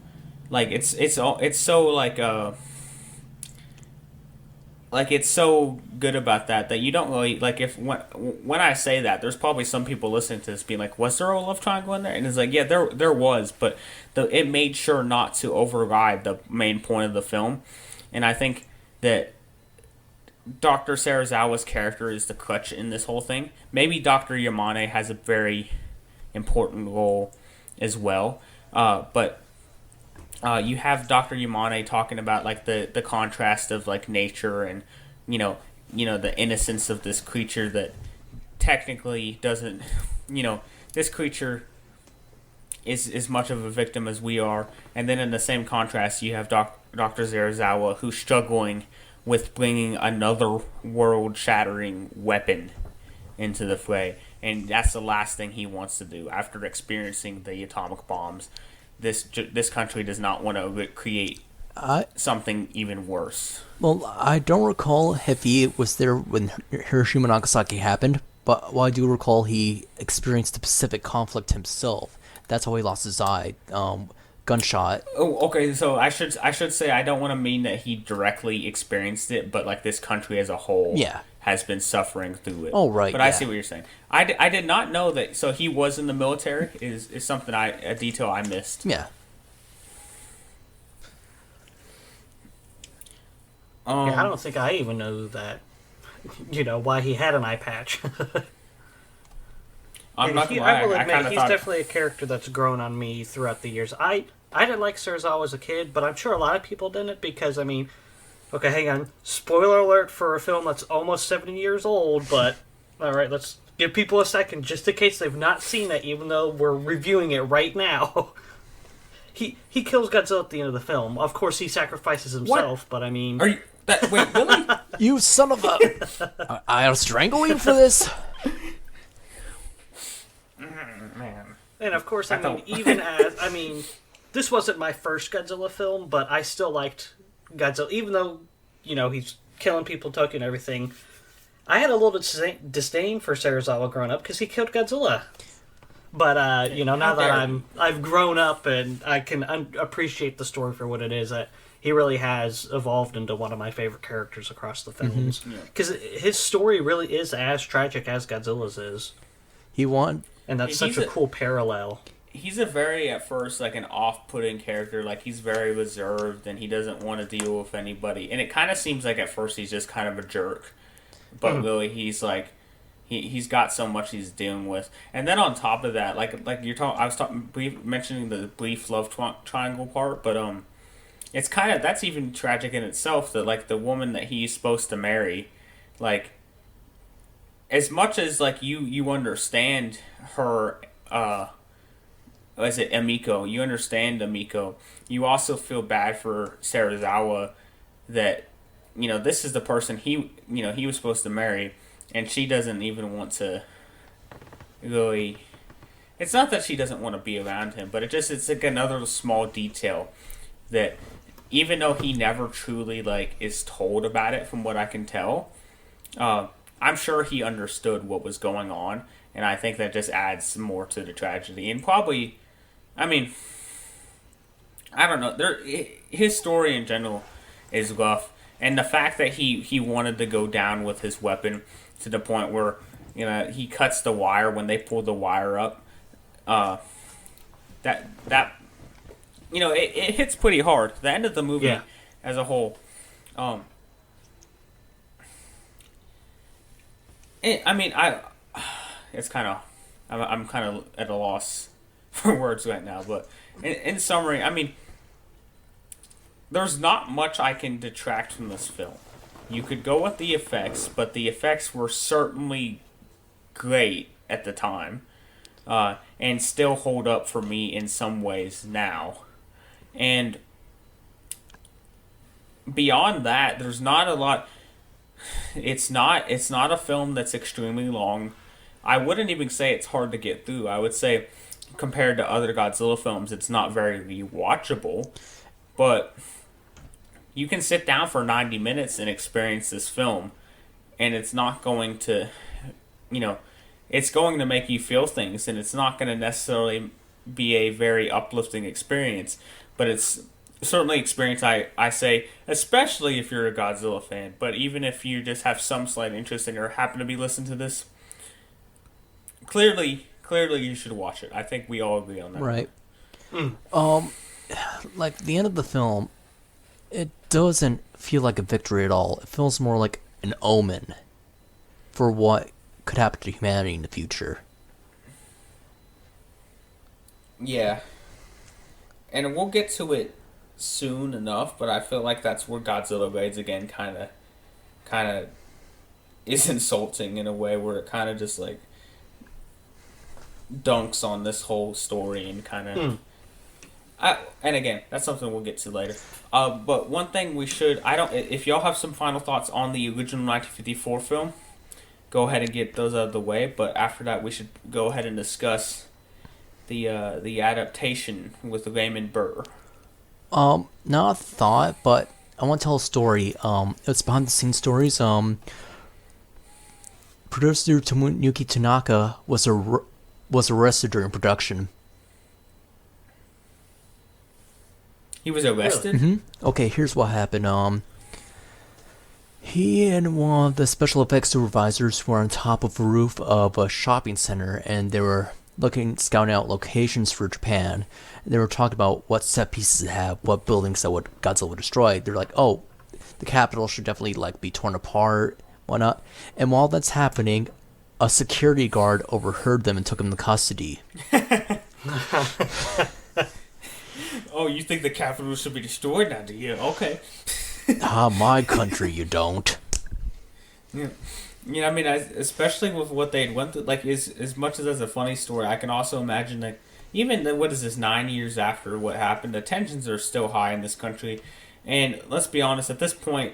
Like, it's so like it's so good about that you don't really like. If when I say that, there's probably some people listening to this being like, was there a love triangle in there? And it's like, yeah, there was, but it made sure not to override the main point of the film. And I think that Dr. Serizawa's character is the crutch in this whole thing. Maybe Dr. Yamane has a very important role as well. But you have Dr. Yamane talking about like the contrast of like nature and you know the innocence of this creature that technically doesn't this creature is as much of a victim as we are. And then in the same contrast you have Dr. Serizawa who's struggling with bringing another world-shattering weapon into the fray. And that's the last thing he wants to do. After experiencing the atomic bombs, this country does not want to create something even worse. Well, I don't recall if he was there when Hiroshima and Nagasaki happened, but I do recall he experienced the Pacific conflict himself. That's how he lost his eye. Gunshot. Oh, okay. So I should say I don't want to mean that he directly experienced it, but like this country as a whole, has been suffering through it. Oh, right. But I see what you're saying. I did not know that. So he was in the military. Is something a detail I missed. Yeah. I don't think I even know that. Why he had an eye patch. I'm not gonna I will lie. admit, he's definitely a character that's grown on me throughout the years. I didn't like Serizawa as a kid, but I'm sure a lot of people didn't because, okay, hang on. Spoiler alert for a film that's almost 70 years old, but, alright, let's give people a second just in case they've not seen it, even though we're reviewing it right now. He kills Godzilla at the end of the film. Of course, he sacrifices himself, but Are you... wait, really? You son of a... I'll strangle you for this. Man. And of course, even as... this wasn't my first Godzilla film, but I still liked Godzilla. Even though, he's killing people, Tokyo and everything, I had a little disdain for Serizawa growing up because he killed Godzilla. But, now that I've grown up and I can appreciate the story for what it is, he really has evolved into one of my favorite characters across the films. Because his story really is as tragic as Godzilla's is. And that's such a cool parallel. He's a very, at first, like an off-putting character. Like, he's very reserved and he doesn't want to deal with anybody. And it kind of seems like at first he's just kind of a jerk. But really, he's like... He's got so much he's dealing with, and then on top of that, like you're talking, I was mentioning the brief love triangle part, but it's kind of that's even tragic in itself. That like the woman that he's supposed to marry, like as much as like you understand her, is it Emiko? You understand Emiko. You also feel bad for Serizawa that this is the person he was supposed to marry. And she doesn't even want to really... It's not that she doesn't want to be around him, but it's like another small detail that even though he never truly like is told about it from what I can tell, I'm sure he understood what was going on, and I think that just adds more to the tragedy. And probably, I don't know, his story in general is rough, and the fact that he wanted to go down with his weapon to the point where he cuts the wire when they pull the wire up. That it hits pretty hard. The end of the movie as a whole. It's kind of I'm kind of at a loss for words right now. But in summary, I mean, there's not much I can detract from this film. You could go with the effects, but the effects were certainly great at the time, and still hold up for me in some ways now. And beyond that, there's not a lot. It's not a film that's extremely long. I wouldn't even say it's hard to get through. I would say, compared to other Godzilla films, it's not very rewatchable. But you can sit down for 90 minutes and experience this film, and it's not going to, it's going to make you feel things, and it's not going to necessarily be a very uplifting experience, but it's certainly experience I say, especially if you're a Godzilla fan, but even if you just have some slight interest and or happen to be listening to this, clearly you should watch it. I think we all agree on that. Right. Like the end of the film, it doesn't feel like a victory at all. It feels more like an omen for what could happen to humanity in the future. Yeah. And we'll get to it soon enough, but I feel like that's where Godzilla Raids again kind of is insulting in a way where it kind of just like dunks on this whole story and kind of and again, that's something we'll get to later. But one thing we should, if y'all have some final thoughts on the original 1954 film, go ahead and get those out of the way. But after that, we should go ahead and discuss the adaptation with Raymond Burr. Not a thought, but I want to tell a story. It's behind the scenes stories. Producer Tomoyuki Tanaka was arrested during production. He was arrested? Mm-hmm. Okay, here's what happened. He and one of the special effects supervisors were on top of a roof of a shopping center, and they were scouting out locations for Japan. They were talking about what set pieces to have, what buildings that Godzilla would destroy. They're like, oh, the capital should definitely be torn apart, whatnot. And while that's happening, a security guard overheard them and took him into custody. Oh, you think the capital should be destroyed now, do you? Okay. My country, you don't. Yeah. I mean, especially with what they went through, as much as that's a funny story, I can also imagine even, 9 years after what happened, the tensions are still high in this country. And let's be honest, at this point,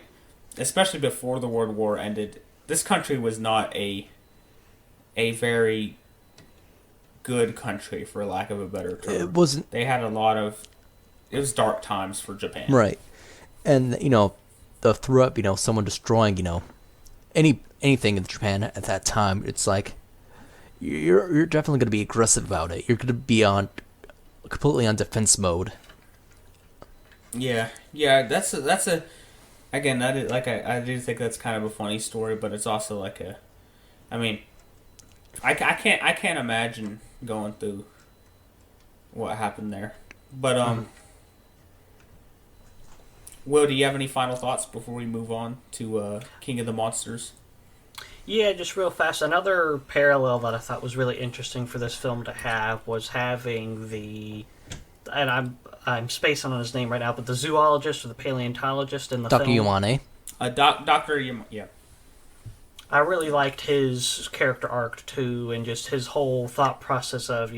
especially before the World War ended, this country was not a very good country, for lack of a better term. It wasn't. They had it was dark times for Japan. Right. And, the threat, someone destroying, anything in Japan at that time, it's like, you're definitely going to be aggressive about it. You're going to be completely on defense mode. Yeah, that's a again, that is, I do think that's kind of a funny story, but it's also I can't imagine going through what happened there. But Will, do you have any final thoughts before we move on to King of the Monsters? Yeah, just real fast. Another parallel that I thought was really interesting for this film to have was having and I'm spacing on his name right now, but the zoologist or the paleontologist in the Dr. film. Yamane. Dr. Yamane, yeah. I really liked his character arc too, and just his whole thought process of,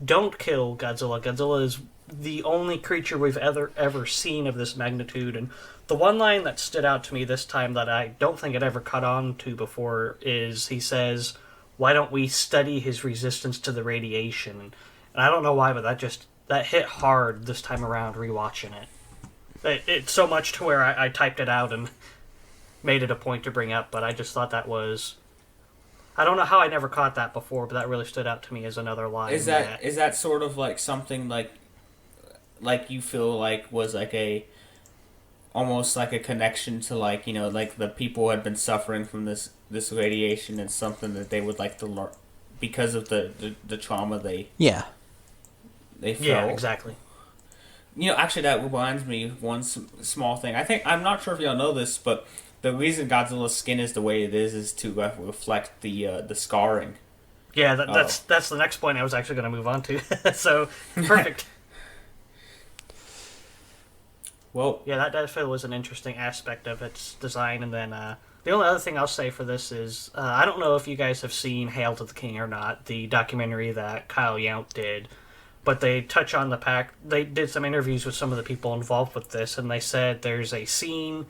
don't kill Godzilla. Godzilla is the only creature we've ever seen of this magnitude. And the one line that stood out to me this time that I don't think I'd ever caught on to before is he says, "Why don't we study his resistance to the radiation?" And I don't know why, but that hit hard this time around rewatching it. It's so much to where I typed it out and made it a point to bring up, but I just thought that was... I don't know how I never caught that before, but that really stood out to me as another line. Is that sort of something you feel was almost like a connection to the people who had been suffering from this radiation, and something that they would like to learn because of the trauma they felt? Yeah, exactly. Actually, that reminds me of one small thing. I'm not sure if y'all know this, but the reason Godzilla's skin is the way it is to reflect the scarring Yeah, Oh. that's the next point I was actually going to move on to. So perfect. Well, Yeah, that definitely was an interesting aspect of its design. And then the only other thing I'll say for this is I don't know if you guys have seen Hail to the King or not, the documentary that Kyle Yount did, but they touch on the pack. They did some interviews with some of the people involved with this, and they said there's a scene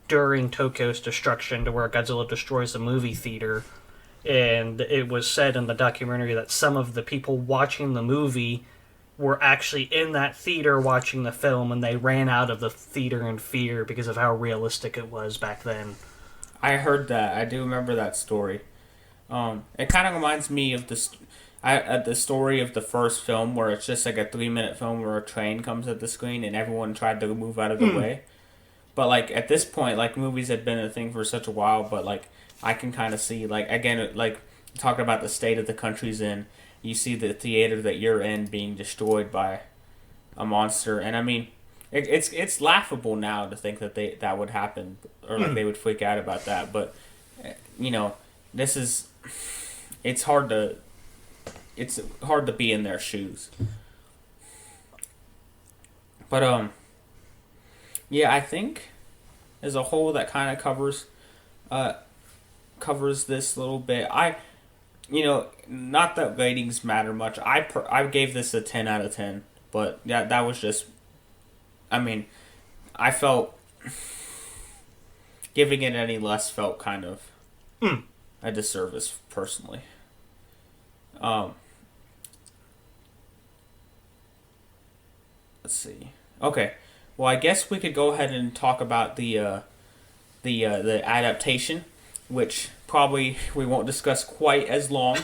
during Tokyo's destruction to where Godzilla destroys a movie theater, and it was said in the documentary that some of the people watching the movie were actually in that theater watching the film, and they ran out of the theater in fear because of how realistic it was back then. I heard that. I do remember that story. It kind of reminds me of the story of the first film where it's just like a 3 minute film where a train comes at the screen and everyone tried to move out of the way. But like at this point, like movies had been a thing for such a while, but like I can kind of see like again like talking about the state of the country's in. You see the theater that you're in being destroyed by a monster, and I mean, it's laughable now to think that that would happen or like they would freak out about that. But you know, this is it's hard to it's hard to be in their shoes. But yeah, I think as a whole that kind of covers this little bit. Not that ratings matter much. I gave this a 10 out of 10, but that was just. I mean, I felt giving it any less felt kind of a disservice personally. Um, let's see. Okay, well I guess we could go ahead and talk about the adaptation, which probably we won't discuss quite as long.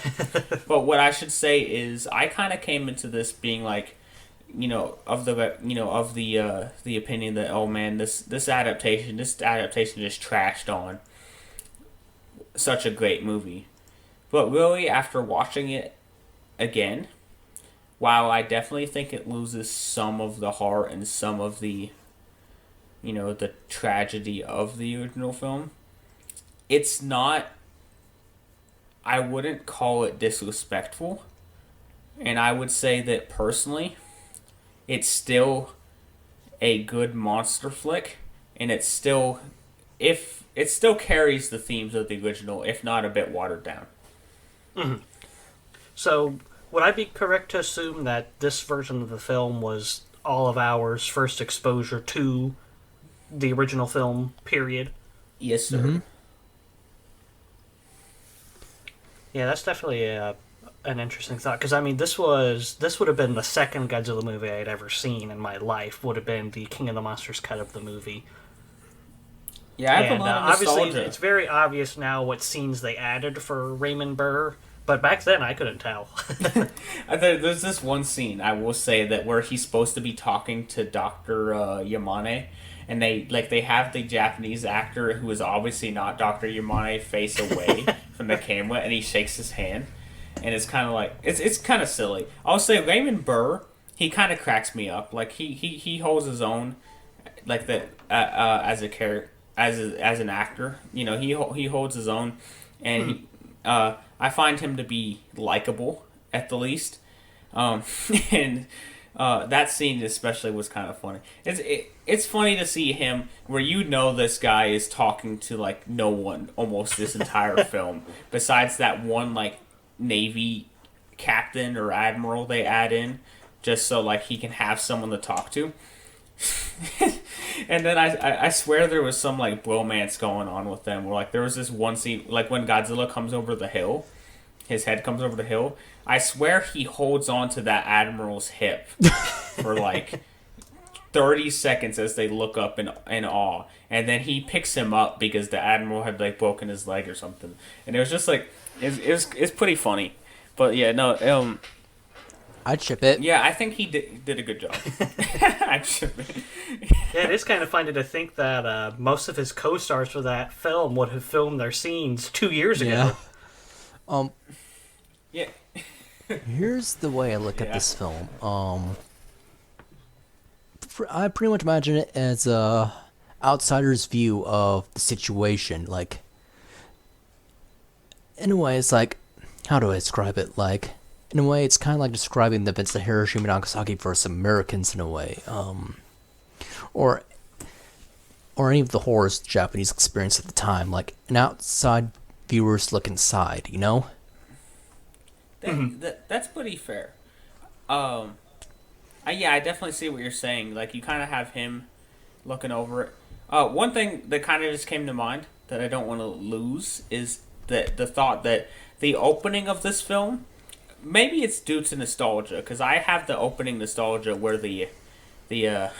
But what I should say is I kind of came into this being like, of the opinion that, oh man, this adaptation just trashed on such a great movie. But really, after watching it again, while I definitely think it loses some of the heart and some of the the tragedy of the original film, it's not. I wouldn't call it disrespectful, and I would say that personally, it's still a good monster flick, and it still carries the themes of the original, if not a bit watered down. Mm-hmm. So, would I be correct to assume that this version of the film was all of ours first exposure to the original film? Period. Yes, sir. Mm-hmm. Yeah, that's definitely an interesting thought, because I mean, this would have been the second Godzilla movie I'd ever seen in my life. Would have been the King of the Monsters cut of the movie. Yeah, I have a lot of obviously, nostalgia. it's very obvious now what scenes they added for Raymond Burr, but back then I couldn't tell. There's this one scene I will say that where he's supposed to be talking to Dr. Yamane, and they have the Japanese actor who is obviously not Dr. Yamane face away from the camera, and he shakes his hand, and it's kind of like it's kind of silly. I'll say Raymond Burr, he kind of cracks me up. Like he holds his own, like that as a character. As an actor, he holds his own, and I find him to be likable at the least, and that scene especially was kind of funny. It's funny to see him where this guy is talking to like no one almost this entire film besides that one like Navy captain or admiral they add in just so like he can have someone to talk to. And then I swear there was some like bromance going on with them where like there was this one scene like when Godzilla comes over the hill, his head comes over the hill, I swear he holds on to that admiral's hip for like 30 seconds as they look up in awe, and then he picks him up because the admiral had like broken his leg or something, and it was just like it's pretty funny. But yeah, no, I'd ship it. yeah, I think he did a good job. I'd ship it. Yeah, it is kind of funny to think that most of his co-stars for that film would have filmed their scenes 2 years ago. Yeah. Yeah. Here's the way I look at Yeah. this film. I pretty much imagine it as a outsider's view of the situation. Like, in a way, it's like how do I describe it? Like, in a way, it's kind of like describing the events of Hiroshima and Nagasaki for us Americans in a way. Or any of the horrors the Japanese experienced at the time. Like, an outside viewer's look inside, you know? That's pretty fair. Yeah, I definitely see what you're saying. Like, you kind of have him looking over it. One thing that kind of just came to mind that I don't want to lose is that the thought that the opening of this film, maybe it's due to nostalgia, because I have the opening nostalgia where the like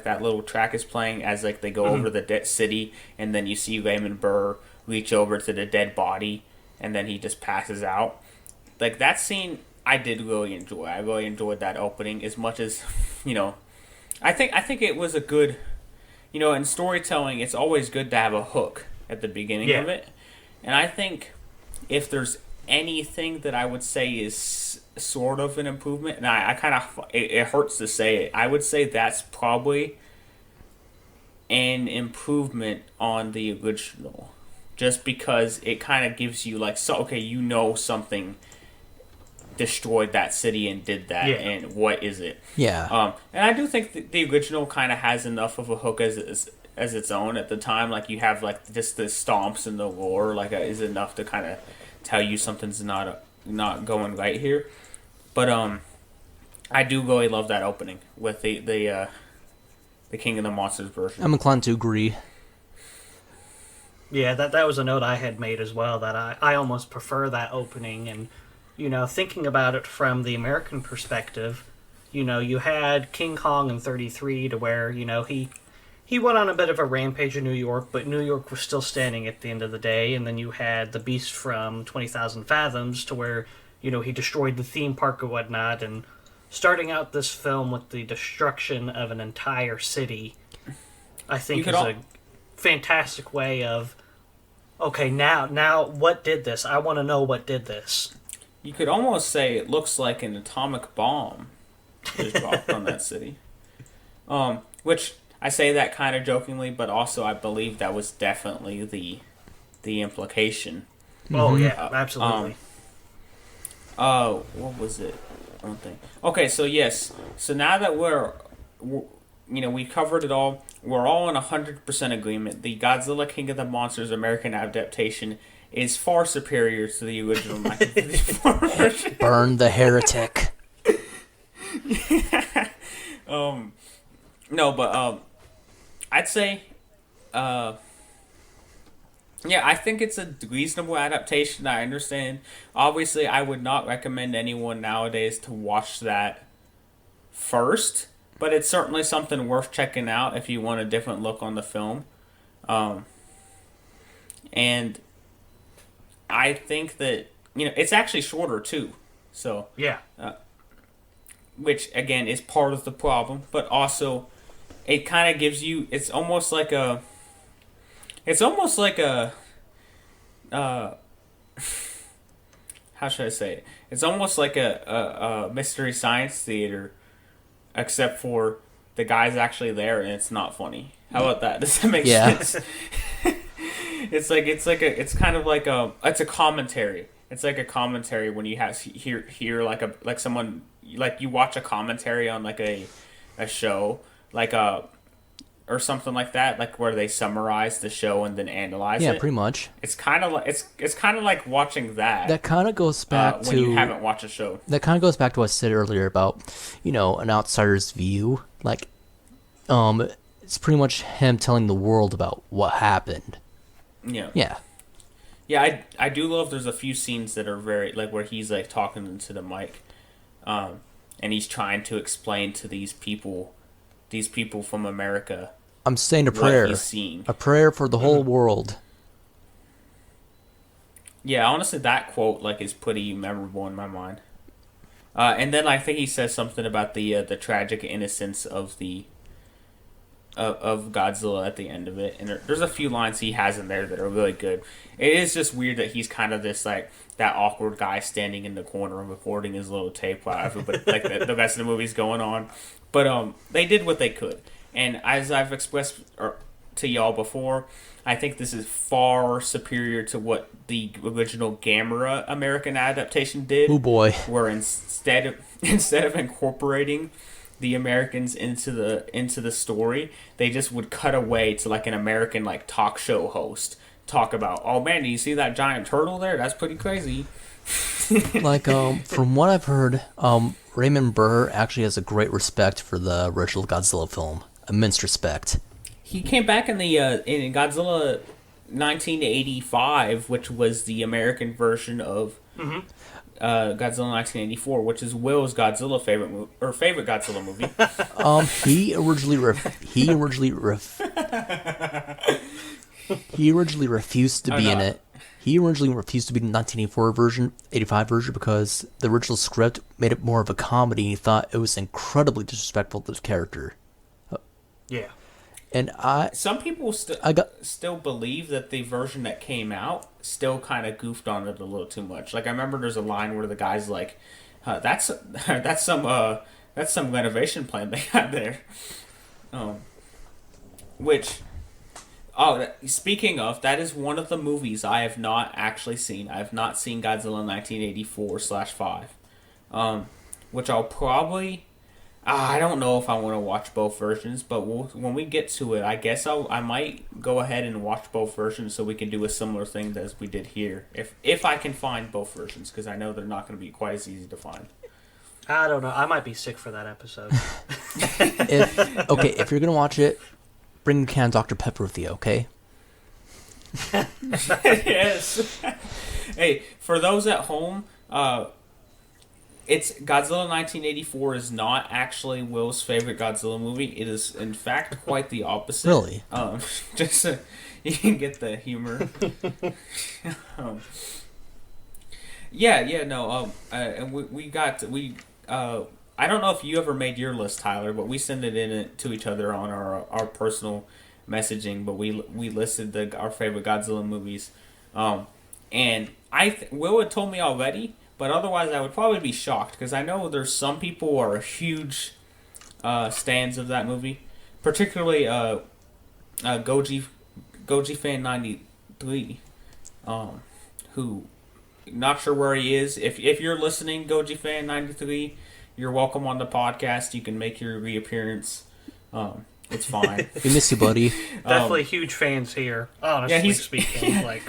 that little track is playing as like they go over the dead city, and then you see Raymond Burr reach over to the dead body, and then he just passes out. Like, that scene, I did really enjoy. I really enjoyed that opening as much as, I think it was a good, in storytelling, it's always good to have a hook at the beginning of it. And I think if there's anything that I would say is sort of an improvement, and I kind of, it hurts to say it, I would say that's probably an improvement on the original. Just because it kind of gives you, like, so, okay, something destroyed that city and did that, and what is it? Yeah. And I do think the original kind of has enough of a hook as its own at the time. Like, you have, like, just the stomps and the roar, like, is enough to kind of tell you something's not going right here. But I do really love that opening with the King of the Monsters version. I'm inclined to agree. Yeah, that was a note I had made as well, that I almost prefer that opening. And, thinking about it from the American perspective, you had King Kong in 1933 to where, he went on a bit of a rampage in New York, but New York was still standing at the end of the day. And then you had the Beast from 20,000 Fathoms to where, he destroyed the theme park or whatnot. And starting out this film with the destruction of an entire city, I think is a fantastic way of, okay, now what did this? I want to know what did this. You could almost say it looks like an atomic bomb was dropped on that city. Which I say that kind of jokingly, but also I believe that was definitely the implication. Oh yeah, absolutely. What was it? One thing. Okay, so yes. So now that we covered it all. We're all in 100% agreement. The Godzilla King of the Monsters American adaptation is far superior to the original 1954 version. Burn the heretic. No, but I'd say, I think it's a reasonable adaptation. I understand. Obviously, I would not recommend anyone nowadays to watch that first. But it's certainly something worth checking out if you want a different look on the film. And I think that, it's actually shorter too. So, yeah. Which, again, is part of the problem. But also, it kind of gives you, it's almost like a, how should I say it? It's almost like a Mystery Science Theater, except for the guy's actually there and it's not funny. How about that? Does that make sense? It's kind of like it's a commentary. It's like a commentary when you hear like someone, like you watch a commentary on like a show, like or something like that, like where they summarize the show and then analyze it. Yeah, pretty much. It's kind of like it's kind of like watching that. That kind of goes back to when you haven't watched a show. That kind of goes back to what I said earlier about, an outsider's view. Like, it's pretty much him telling the world about what happened. Yeah. Yeah. Yeah, I do love. There's a few scenes that are very like where he's like talking into the mic, and he's trying to explain to these people from America. I'm saying a prayer. What he's seeing. A prayer for the whole world. Yeah, honestly, that quote is pretty memorable in my mind. And then I think he says something about the tragic innocence of of Godzilla at the end of it, and there's a few lines he has in there that are really good. It is just weird that he's kind of this that awkward guy standing in the corner and recording his little tape while everybody the rest of the movie's going on. But they did what they could, and as I've expressed to y'all before, I think this is far superior to what the original Gamera American adaptation did. Oh boy. Where instead of incorporating the Americans into the story, they just would cut away to like an American like talk show host talk about, oh man, do you see that giant turtle there? That's pretty crazy. Like, from what I've heard, Raymond Burr actually has a great respect for the original Godzilla film. Immense respect. He came back in the in Godzilla 1985, which was the American version of Godzilla 1984, which is Will's Godzilla favorite Godzilla movie. He originally refused to be in it. He originally refused to be in the 1984 version, 85 version, because the original script made it more of a comedy. And he thought it was incredibly disrespectful to the character. Yeah. And some people still believe that the version that came out still kind of goofed on it a little too much. Like I remember there's a line where the guy's like, "That's some renovation plan they had there." Speaking of, that is one of the movies I have not actually seen. I have not seen Godzilla 1984/5, which I'll probably. I don't know if I want to watch both versions, but when we get to it, I guess I might go ahead and watch both versions so we can do a similar thing as we did here. If I can find both versions, because I know they're not going to be quite as easy to find. I don't know. I might be sick for that episode. If you're going to watch it, bring a can of Dr. Pepper with you, okay? Yes. Hey, for those at home, it's Godzilla 1984 is not actually Will's favorite Godzilla movie. It is, in fact, quite the opposite. Really? Just so you can get the humor. I don't know if you ever made your list, Tyler, but we send it in to each other on our personal messaging. But we listed our favorite Godzilla movies, and Will had told me already. But otherwise, I would probably be shocked because I know there's some people who are huge stands of that movie, particularly Goji Fan 93, who not sure where he is. If you're listening, Goji Fan 93, you're welcome on the podcast. You can make your reappearance. It's fine. We miss you, buddy. Definitely huge fans here. Honestly speaking, like.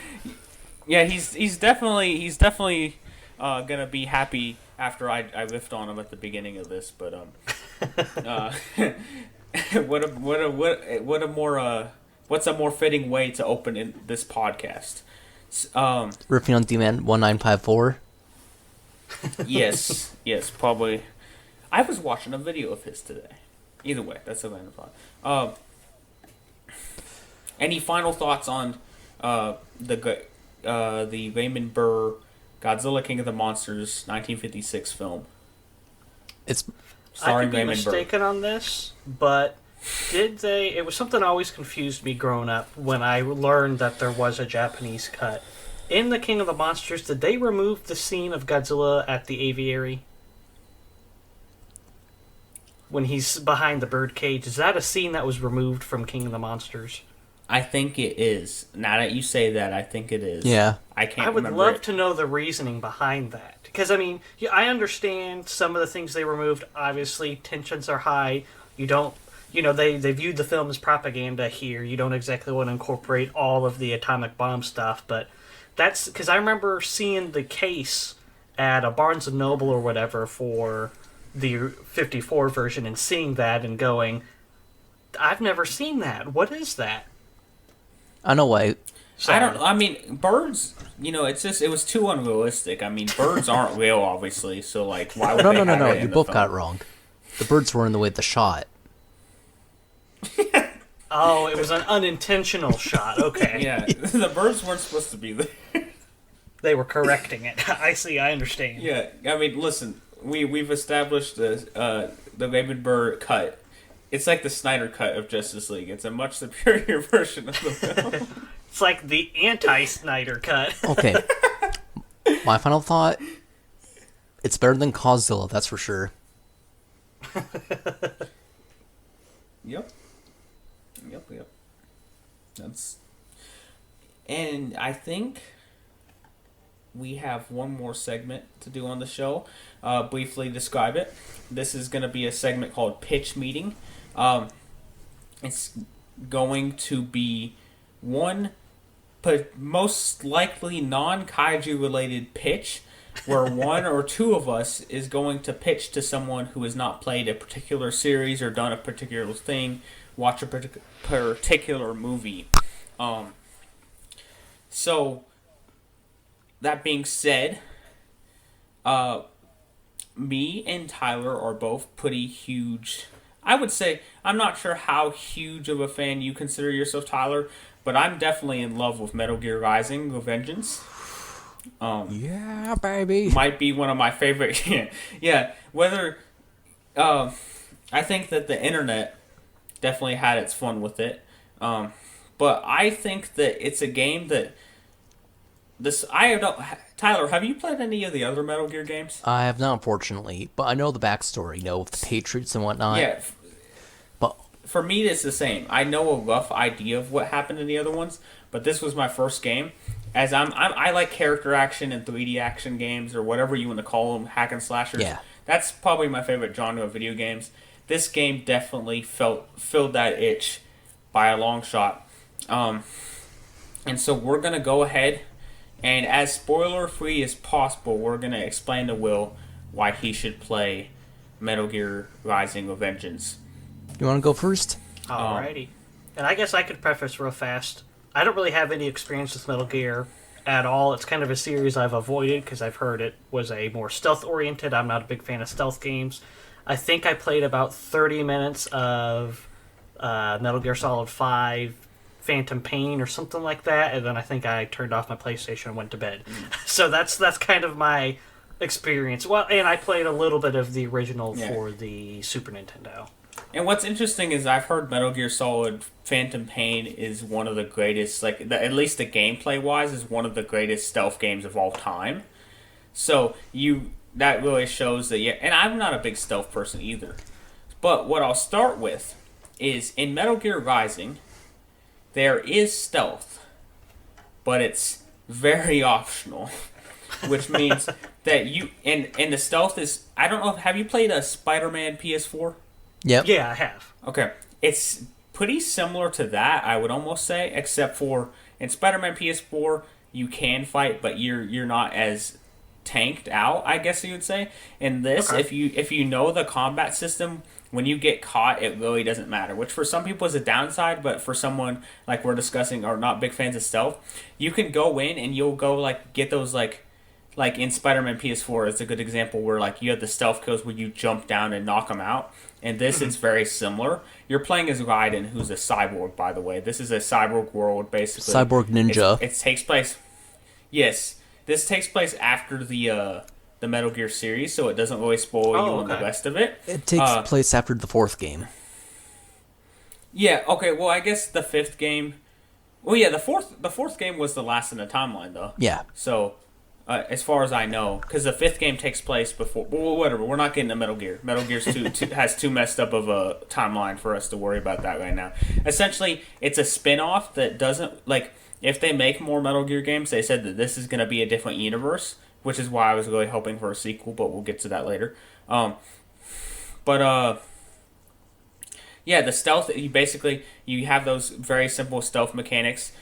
Yeah, he's definitely. Gonna be happy after I riffed on him at the beginning of this, but what's a more fitting way to open in this podcast? Riffing on D-Man 1954. Yes, probably. I was watching a video of his today. Either way, that's a random thought. Any final thoughts on the Raymond Burr Godzilla King of the Monsters 1956 film? It's starring I could be Raymond mistaken on this, but did they? It was something that always confused me growing up when I learned that there was a Japanese cut. In the King of the Monsters, did they remove the scene of Godzilla at the aviary? When he's behind the bird cage, is that a scene that was removed from King of the Monsters? I think it is. Now that you say that, I think it is. Yeah. I would love to know the reasoning behind that. Because, I mean, I understand some of the things they removed. Obviously, tensions are high. You don't... they viewed the film as propaganda here. You don't exactly want to incorporate all of the atomic bomb stuff, but that's... Because I remember seeing the case at a Barnes & Noble or whatever for the 54 version and seeing that and going, I've never seen that. What is that? I know why. Sorry. I mean, birds, it's just, it was too unrealistic. I mean, birds aren't real, obviously, so, like, why would they have No. it in You the both film? got it wrong. The birds were in the way of the shot. Oh, it was an unintentional shot. Okay. Yeah, the birds weren't supposed to be there. They were correcting it. I see, I understand. Yeah, I mean, listen, we've established the Raymond Burr cut. It's like the Snyder cut of Justice League. It's a much superior version of the film. It's like the anti-Snyder cut. Okay. My final thought, it's better than Cauzilla, that's for sure. Yep. And I think we have one more segment to do on the show. Briefly describe it. This is going to be a segment called Pitch Meeting. It's going to be one, but most likely non-kaiju related pitch, where one or two of us is going to pitch to someone who has not played a particular series or done a particular thing, watch a particular movie. So, that being said, me and Tyler are both pretty huge. I would say, I'm not sure how huge of a fan you consider yourself, Tyler, but I'm definitely in love with Metal Gear Rising: Revengeance. Yeah, baby. Might be one of my favorite. Yeah, whether I think that the internet definitely had its fun with it, but I think that it's a game that I don't. Tyler, have you played any of the other Metal Gear games? I have not, unfortunately, but I know the backstory, with the Patriots and whatnot. Yeah. But for me, it's the same. I know a rough idea of what happened in the other ones, but this was my first game. As I like character action and 3D action games, or whatever you want to call them, hack and slashers. Yeah. That's probably my favorite genre of video games. This game definitely filled that itch by a long shot. And so we're going to go ahead, and as spoiler-free as possible, we're going to explain to Will why he should play Metal Gear Rising: Revengeance. You want to go first? Alrighty. And I guess I could preface real fast. I don't really have any experience with Metal Gear at all. It's kind of a series I've avoided because I've heard it was a more stealth-oriented. I'm not a big fan of stealth games. I think I played about 30 minutes of Metal Gear Solid 5 Phantom Pain or something like that, and then I think I turned off my PlayStation and went to bed. So that's kind of my experience. Well, and I played a little bit of the original for the Super Nintendo. And what's interesting is I've heard Metal Gear Solid Phantom Pain is one of the greatest, at least the gameplay-wise, is one of the greatest stealth games of all time. So that really shows that, and I'm not a big stealth person either. But what I'll start with is, in Metal Gear Rising, there is stealth, but it's very optional. Which means that and the stealth is, I don't know, have you played a Spider-Man PS4? Yep. Yeah, I have. Okay. It's pretty similar to that, I would almost say, except for in Spider-Man PS4, you can fight, but you're not as tanked out, I guess you would say. In this, if you know the combat system, when you get caught, it really doesn't matter, which for some people is a downside, but for someone like we're discussing are not big fans of stealth, you can go in and you'll go get those like in Spider-Man PS4, it's a good example where you have the stealth kills where you jump down and knock them out. And this is very similar. You're playing as Raiden, who's a cyborg, by the way. This is a cyborg world, basically. Cyborg ninja. It takes place. Yes, this takes place after the Metal Gear series, so it doesn't really spoil you on the rest of it. It takes place after the fourth game. Yeah. Okay. Well, I guess the fifth game. Well, yeah, the fourth game was the last in the timeline, though. Yeah. So. As far as I know, because the fifth game takes place before. Well, whatever. We're not getting to Metal Gear. Metal Gear's has too messed up of a timeline for us to worry about that right now. Essentially, it's a spin-off that doesn't if they make more Metal Gear games, they said that this is going to be a different universe, which is why I was really hoping for a sequel. But we'll get to that later. Yeah, the stealth. You have those very simple stealth mechanics.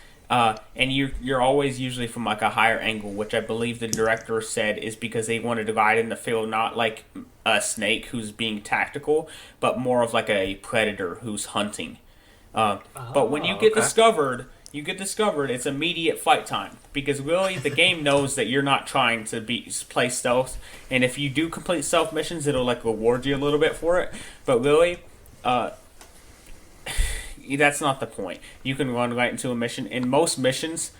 And you're always usually from a higher angle, which I believe the director said is because they wanted to ride in the field not like a snake who's being tactical, but more of a predator who's hunting. But when you get discovered, it's immediate fight time because really the game knows that you're not trying to play stealth, and if you do complete stealth missions, it'll reward you a little bit for it. But really, that's not the point. You can run right into a mission. In most missions,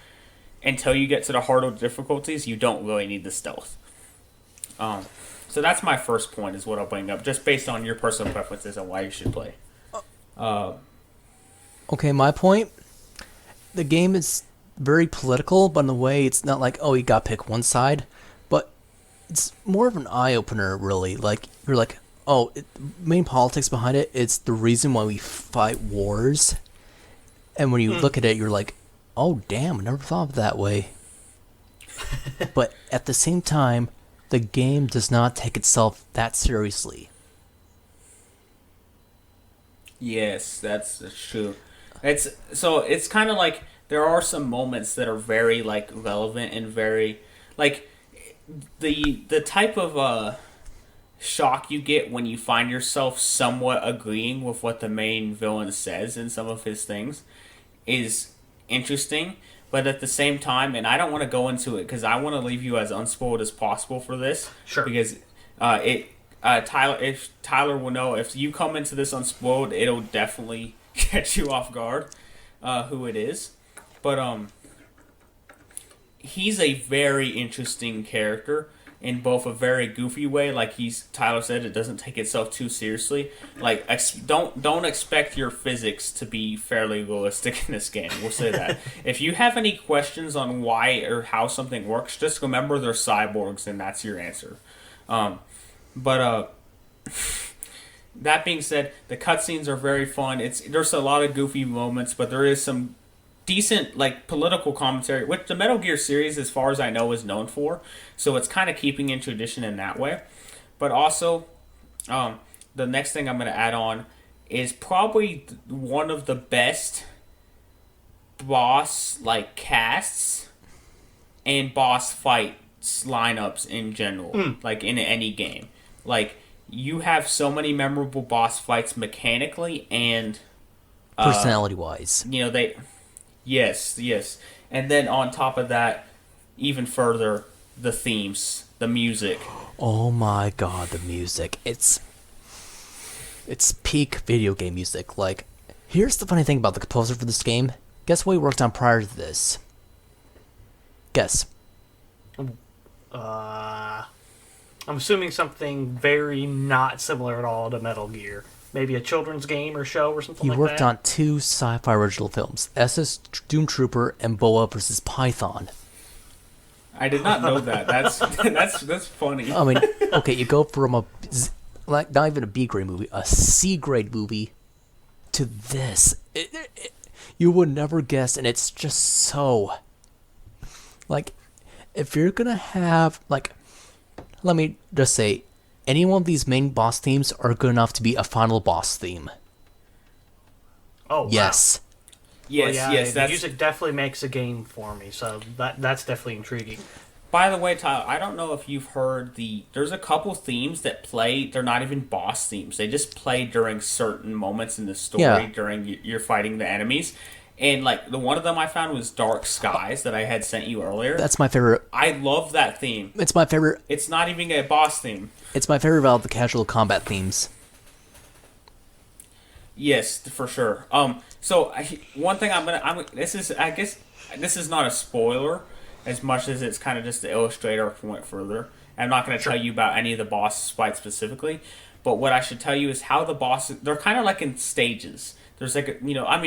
until you get to the harder difficulties, you don't really need the stealth. So that's my first point, is what I'll bring up, just based on your personal preferences on why you should play. Okay, my point. The game is very political, but in a way, it's not you got to pick one side. But it's more of an eye-opener, really. You're main politics behind it, it's the reason why we fight wars. And when you look at it, you're Oh, damn, I never thought of it that way. But at the same time, the game does not take itself that seriously. Yes, that's true. It's kind of like there are some moments that are very like relevant and very like the type of shock you get when you find yourself somewhat agreeing with what the main villain says in some of his things is interesting, but at the same time, and I don't want to go into it because I want to leave you as unspoiled as possible for this. Sure. Because Tyler, if Tyler will know, if you come into this unspoiled, it'll definitely catch you off guard, who it is. But he's a very interesting character in both a very goofy way, like Tyler said, it doesn't take itself too seriously. Like don't expect your physics to be fairly realistic in this game. We'll say that. If you have any questions on why or how something works, just remember they're cyborgs, and that's your answer. But that being said, the cutscenes are very fun. There's a lot of goofy moments, but there is some decent like political commentary, which the Metal Gear series, as far as I know, is known for. So it's kind of keeping in tradition in that way. But also, the next thing I'm going to add on is probably one of the best boss like casts and boss fights lineups in general, like in any game. Like you have so many memorable boss fights mechanically and Personality wise. you know they. Yes. And then on top of that, even further, the themes, the music. Oh my god, the music. It's peak video game music. Like, here's the funny thing about the composer for this game. Guess what he worked on prior to this? Guess. I'm assuming something very not similar at all to Metal Gear. Maybe a children's game or show or something He like worked that? on 2 sci-fi original films, SS Doom Trooper and Boa vs. Python. I did not know that. That's funny. I mean, okay, you go from like not even a B grade movie, a C grade movie, to this. You would never guess, and it's just so. Like, if you're gonna have like, let me just say, any one of these main boss themes are good enough to be a final boss theme. Oh, wow. Yes. Yes, Well, yes. The music definitely makes a game for me, so that's definitely intriguing. By the way, Tyler, I don't know if you've heard there's a couple themes that play. They're not even boss themes. They just play during certain moments in the story during you're fighting the enemies. And like the one of them I found was Dark Skies that I had sent you earlier. That's my favorite. I love that theme. It's my favorite. It's not even a boss theme. It's my favorite of the casual combat themes. Yes, for sure. So one thing this is, I guess, this is not a spoiler as much as it's kind of just to illustrate our point further. I'm not going to tell you about any of the boss fights specifically, but what I should tell you is how the bosses, they're kind of like in stages. There's like,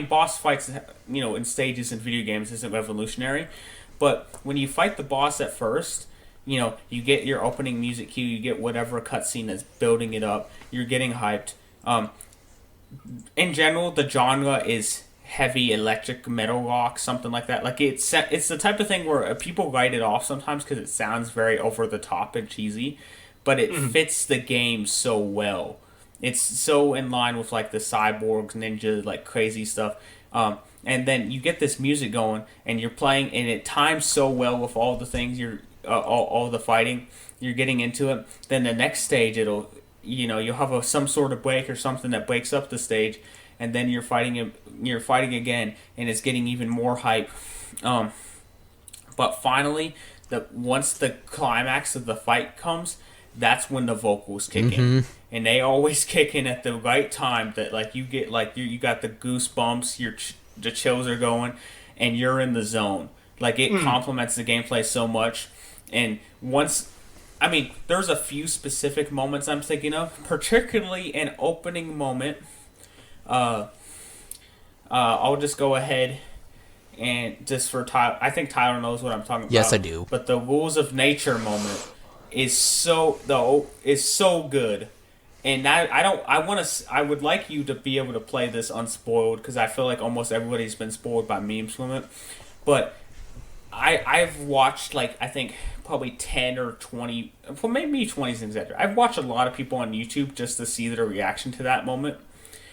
boss fights, in stages in video games isn't revolutionary, but when you fight the boss at first, you get your opening music cue, you get whatever cutscene that's building it up, you're getting hyped. In general, the genre is heavy electric metal rock, something like that. Like it's the type of thing where people write it off sometimes because it sounds very over the top and cheesy, but it fits the game so well. It's so in line with like the cyborgs, ninja, like crazy stuff. And then you get this music going, and you're playing, and it times so well with all the things all the fighting. You're getting into it. Then the next stage, you'll have some sort of break or something that breaks up the stage, and then you're fighting again, and it's getting even more hype. But finally, once the climax of the fight comes, that's when the vocals kick in, and they always kick in at the right time. That like you get like you got the goosebumps, the chills are going, and you're in the zone. Like it complements the gameplay so much. And there's a few specific moments I'm thinking of, particularly an opening moment. I'll just go ahead and just for Tyler, I think Tyler knows what I'm talking about. Yes, I do. But the Rules of Nature moment is so good, and I would like you to be able to play this unspoiled because I feel like almost everybody's been spoiled by memes from it. but I've watched like I think probably 10 or 20, well maybe 20 is exaggerated. I've watched a lot of people on YouTube just to see their reaction to that moment.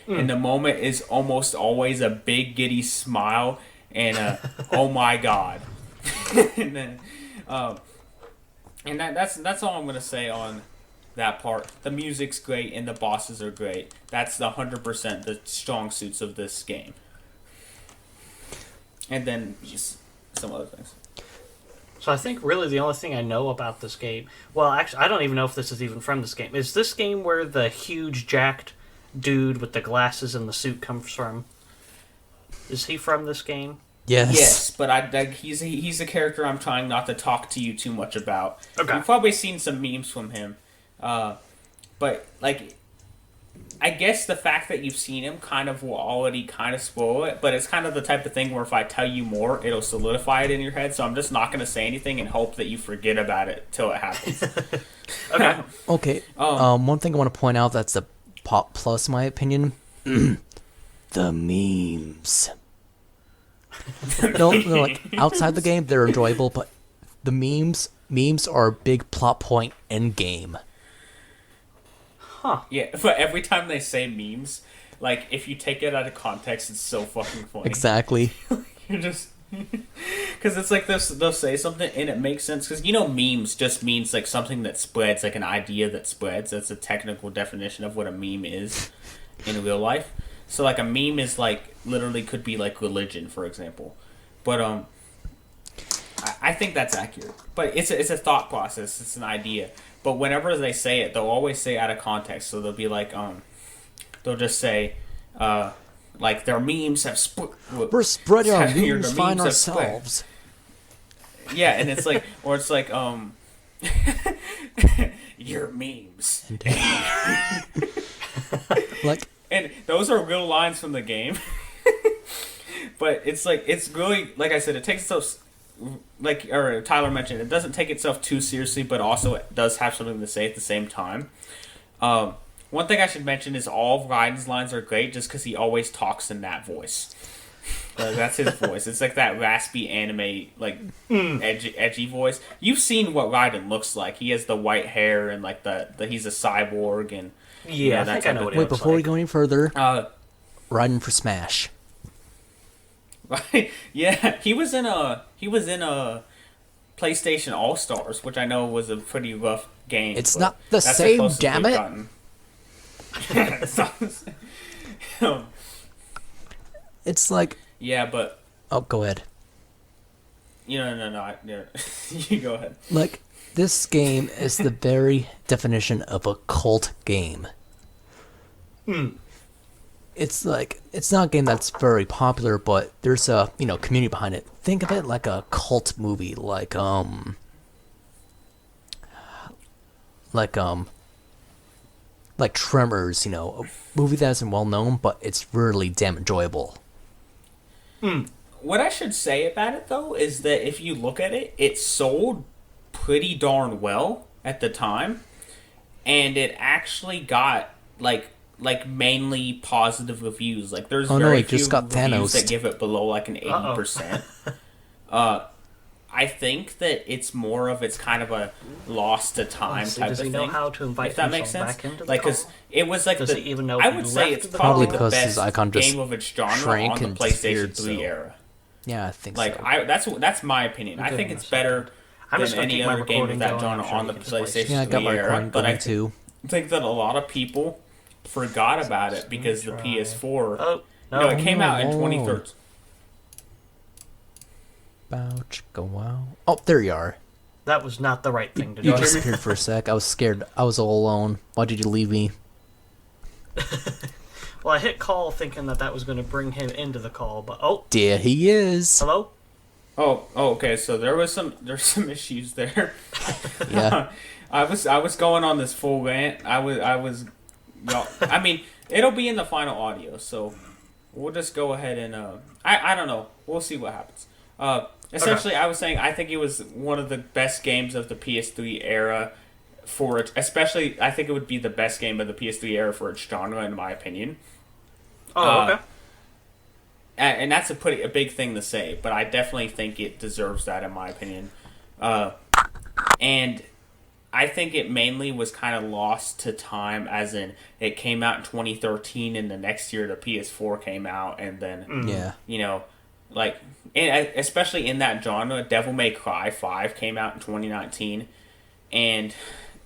And the moment is almost always a big giddy smile and a oh my god. And then and that's all I'm gonna say on that part. The music's great and the bosses are great. That's the 100% the strong suits of this game. And then just some other things. So I think really the only thing I know about this game, well, actually, I don't even know if this is even from this game. Is this game where the huge jacked dude with the glasses and the suit comes from? Is he from this game? Yes, but he's a character I'm trying not to talk to you too much about. Okay. You've probably seen some memes from him. But, like, I guess the fact that you've seen him kind of will already kind of spoil it, but it's kind of the type of thing where if I tell you more, it'll solidify it in your head, so I'm just not going to say anything and hope that you forget about it till it happens. Okay. Okay. One thing I want to point out that's a pop plus, in my opinion. The memes. No, like outside the game, they're enjoyable, but the memes are a big plot point in game. Huh. Yeah, but every time they say memes, like, if you take it out of context, it's so fucking funny. Exactly. You're just... Because it's like they'll say something and it makes sense. Because, you know, memes just means, like, something that spreads, like an idea that spreads. That's a technical definition of what a meme is in real life. So, like, a meme is, like, literally could be, like, religion, for example. But, I think that's accurate. But it's a thought process. It's an idea. But whenever they say it, they'll always say out of context. So they'll be like, they'll just say, like, their memes have We're spreading our your memes, memes find have ourselves. Yeah, and it's like, or it's like, your memes. Like, And those are real lines from the game. But it's like, it's really, like I said, it takes itself, like, or Tyler mentioned, it doesn't take itself too seriously, but also it does have something to say at the same time. One thing I should mention is all of Raiden's lines are great just because he always talks in that voice. That's his voice. It's like that raspy anime, like, edgy voice. You've seen what Raiden looks like. He has the white hair and, like, the he's a cyborg and... Yeah, I think I know what it wait, looks before we like. go any further, Raiden for Smash. Right? Yeah, he was in a PlayStation All Stars, which I know was a pretty rough game. It's but not the that's same, closest damn we've it. gotten. It's not the same. It's like... Yeah, but... Oh, go ahead. No, you go ahead. Like, this game is the very definition of a cult game. It's like, it's not a game that's very popular, but there's a, community behind it. Think of it like a cult movie, like Tremors, a movie that isn't well known, but it's really damn enjoyable. What I should say about it, though, is that if you look at it, it sold pretty darn well at the time, and it actually got, like mainly positive reviews. Like, there's very few just got reviews Thanos. that give it below, like, an 80%. I think that it's more of it's kind of a lost to time type Does of he thing. know how to invite If that makes himself sense, back into the like, because call? it was like Does he even know I if would he say left it's the probably call? the Probably 'cause his best icon just game of its genre shrank on the and PlayStation disappeared, 3 so- era. Yeah, I think Like, so. that's my opinion. I think it's better I'm just than gonna any keep my other game of recording that going. genre I'm sure on you the can just PlayStation Yeah, I 3 got my era. recording But I going too. think that a lot of people forgot about it because the PS4. Oh, no. It came out in Oh. 2013. Ouch, go wow. Oh, there you are. That was not the right thing to You do. disappeared for a sec. I was scared. I was all alone. Why did you leave me? Well, I hit call thinking that was going to bring him into the call, but There he is. hello? Oh, okay. So there's some issues there. Yeah. I was going on this full rant. I mean, it'll be in the final audio, so we'll just go ahead and I don't know. We'll see what happens. Essentially, I was saying I think it was one of the best games of the PS3 era for it. Especially, I think it would be the best game of the PS3 era for its genre, in my opinion. Oh, okay. and that's a big thing to say, but I definitely think it deserves that in my opinion. And I think it mainly was kind of lost to time, as in it came out in 2013, and the next year the PS4 came out, and then you know, like, and especially in that genre, Devil May Cry 5 came out in 2019, and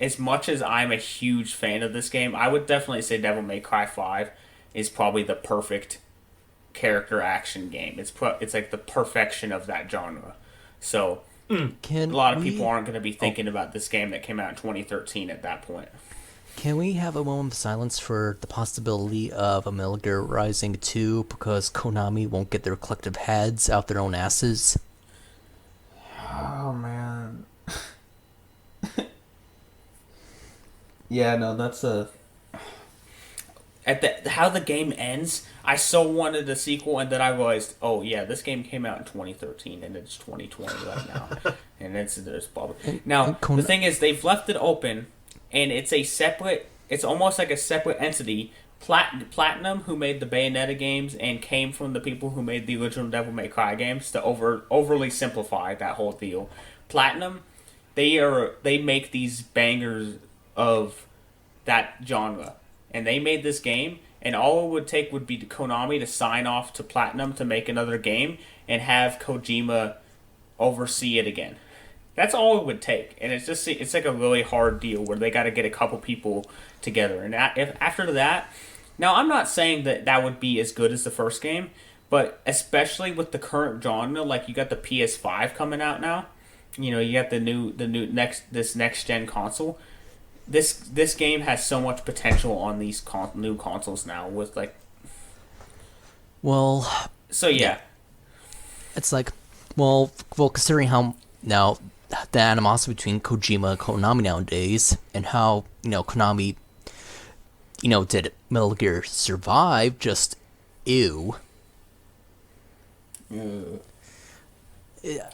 as much as I'm a huge fan of this game, I would definitely say Devil May Cry 5 is probably the perfect character action game. It's like the perfection of that genre. So a lot of people aren't going to be thinking about this game that came out in 2013 at that point. Can we have a moment of silence for the possibility of a Metal Gear Rising 2 because Konami won't get their collective heads out their own asses? Oh, man. Yeah, no, that's a... How the game ends, I so wanted a sequel, and then I realized, oh yeah, this game came out in 2013, and it's 2020 right now, and there's probably... Now, the thing is, they've left it open, and it's almost like a separate entity. Platinum, who made the Bayonetta games, and came from the people who made the original Devil May Cry games, to overly simplify that whole deal. Platinum, they make these bangers of that genre. And they made this game, and all it would take would be Konami to sign off to Platinum to make another game and have Kojima oversee it again. That's all it would take. And it's like a really hard deal where they got to get a couple people together. And after that, now I'm not saying that would be as good as the first game, but especially with the current genre, like you got the PS5 coming out now, you know, you got the next gen console. This game has so much potential on these new consoles now with like... Well... So, yeah. It's like, well, considering how now the animosity between Kojima and Konami nowadays, and how, you know, Konami, you know, did Metal Gear Survive, just ew.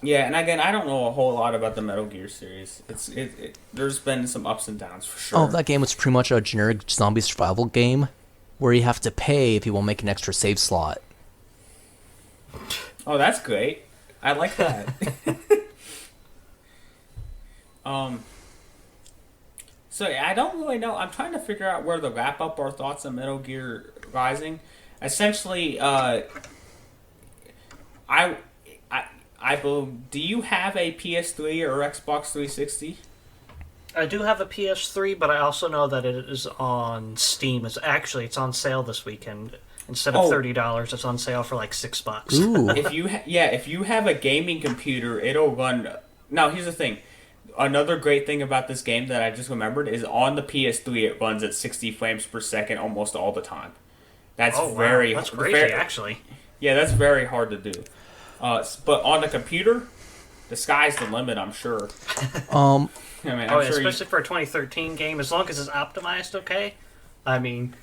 Yeah, and again, I don't know a whole lot about the Metal Gear series. There's been some ups and downs for sure. Oh, that game was pretty much a generic zombie survival game where you have to pay if you want to make an extra save slot. Oh, that's great. I like that. So yeah, I don't really know. I'm trying to figure out where to wrap up our thoughts on Metal Gear Rising. Essentially, I believe, do you have a PS3 or Xbox 360? I do have a PS3, but I also know that it is on Steam. It's on sale this weekend. Instead of $30, it's on sale for like $6. Ooh. If you have a gaming computer, it'll run. Now, here's the thing. Another great thing about this game that I just remembered is on the PS3, it runs at 60 frames per second almost all the time. That's That's crazy, actually. Yeah, that's very hard to do. But on the computer, the sky's the limit, I'm sure. I mean, especially for a 2013 game, as long as it's optimized okay. I mean,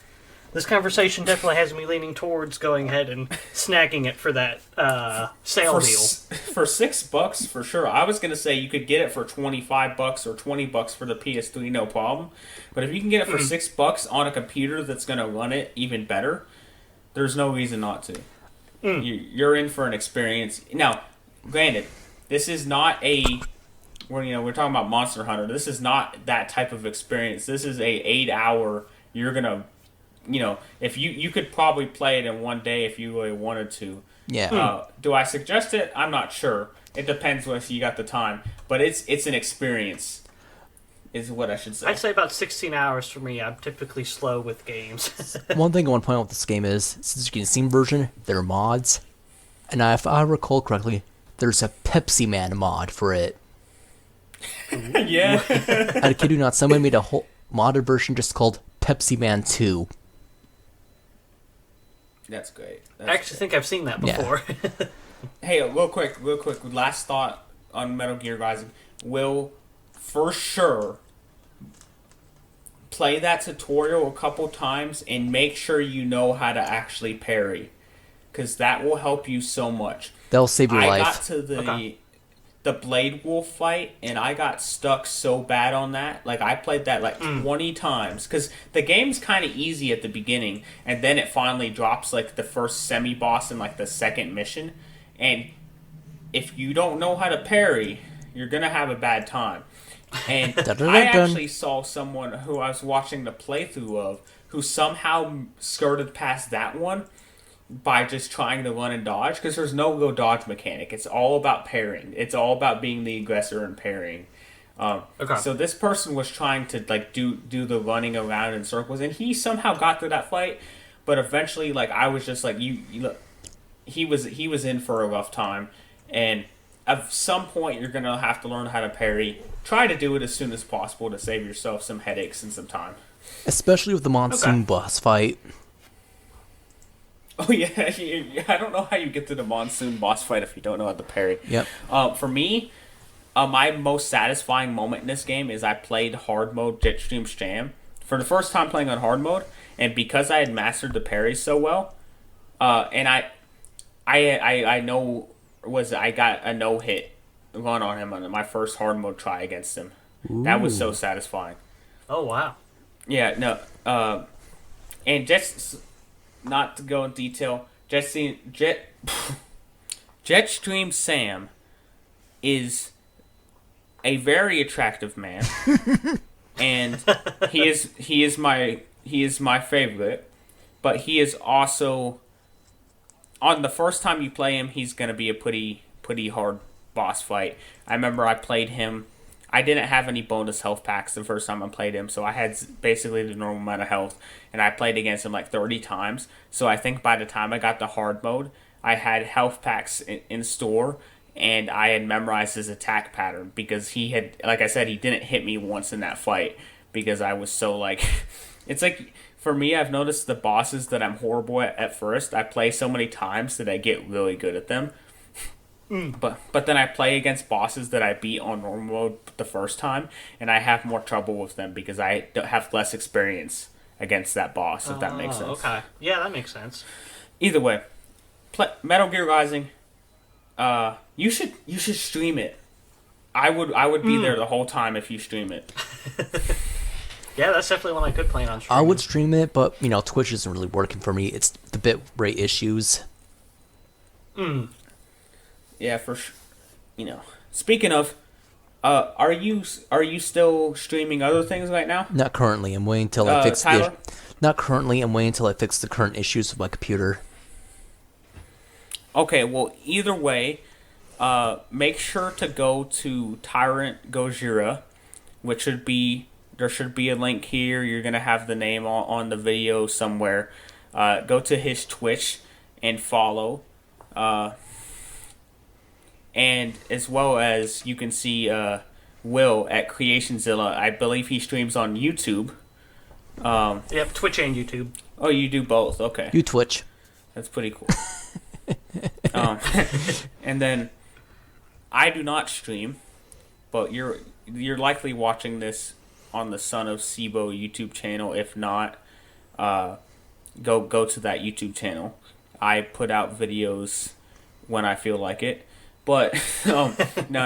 this conversation definitely has me leaning towards going ahead and snagging it for that sale deal. For $6, for sure. I was going to say you could get it for $25 or $20 for the PS3, no problem. But if you can get it for $6 on a computer that's going to run it even better, there's no reason not to. You're in for an experience. Now, granted, this is not we're talking about Monster Hunter. This is not that type of experience. This is a 8-hour. You're gonna, if you could probably play it in one day if you really wanted to. Yeah. Do I suggest it? I'm not sure. It depends if you got the time. But it's an experience, is what I should say. I'd say about 16 hours for me. I'm typically slow with games. One thing I want to point out with this game is, since you get the Steam version, there are mods. And if I recall correctly, there's a Pepsi Man mod for it. Yeah. I kid you not, someone made a whole modded version just called Pepsi Man 2. That's great. I actually think I've seen that before. Yeah. Hey, real quick, last thought on Metal Gear Rising. Will, for sure, play that tutorial a couple times and make sure you know how to actually parry. Because that will help you so much. That'll save your life. I got to the Blade Wolf fight, and I got stuck so bad on that. Like, I played that like 20 times, because the game's kind of easy at the beginning, and then it finally drops like the first semi-boss in like the second mission, and if you don't know how to parry, you're gonna have a bad time. And I actually saw someone who I was watching the playthrough of who somehow skirted past that one by just trying to run and dodge, because there's no go dodge mechanic. It's all about parrying. It's all about being the aggressor and parrying. Okay. So this person was trying to like do the running around in circles, and he somehow got through that fight. But eventually, like, I was just like, you look, he was in for a rough time, and at some point you're gonna have to learn how to parry. Try to do it as soon as possible to save yourself some headaches and some time. Especially with the monsoon boss fight. Oh yeah, I don't know how you get to the monsoon boss fight if you don't know how to parry. Yep. For me, my most satisfying moment in this game is I played hard mode Jetstream's Jam for the first time playing on hard mode, and because I had mastered the parry so well, and I got a no hit run on him on my first hard mode try against him. Ooh. That was so satisfying. Oh wow. Yeah, no, and just not to go in detail, Jetstream Sam is a very attractive man, and he is my favorite. But he is also, on the first time you play him, he's gonna be a pretty hard boss fight. I remember I played him. I didn't have any bonus health packs the first time I played him, so I had basically the normal amount of health, and I played against him like 30 times. So I think by the time I got to hard mode, I had health packs in store, and I had memorized his attack pattern, because he had, like I said, he didn't hit me once in that fight, because I was so like, it's like, for me, I've noticed the bosses that I'm horrible at first, I play so many times that I get really good at them. But then I play against bosses that I beat on normal mode the first time, and I have more trouble with them because I have less experience against that boss, if that makes sense. Okay. Yeah, that makes sense. Either way, Metal Gear Rising, you should stream it. I would be there the whole time if you stream it. Yeah, that's definitely one I could plan on streaming. I would stream it, but Twitch isn't really working for me. It's the bit rate issues. Yeah, for sure. Speaking of, are you still streaming other things right now? Not currently. I'm waiting until I fix Tyler? Not currently. I'm waiting until I fix the current issues with my computer. Okay, well, either way, make sure to go to Tyrant Gojira, which there should be a link here. You're gonna have the name on the video somewhere. Go to his Twitch and follow. And as well as you can see Will at CreationZilla. I believe he streams on YouTube. Yep, Twitch and YouTube. Oh, you do both. Okay. You Twitch. That's pretty cool. And then I do not stream, but you're likely watching this on the SonOfSeebo YouTube channel. If not, go to that YouTube channel. I put out videos when I feel like it. But no,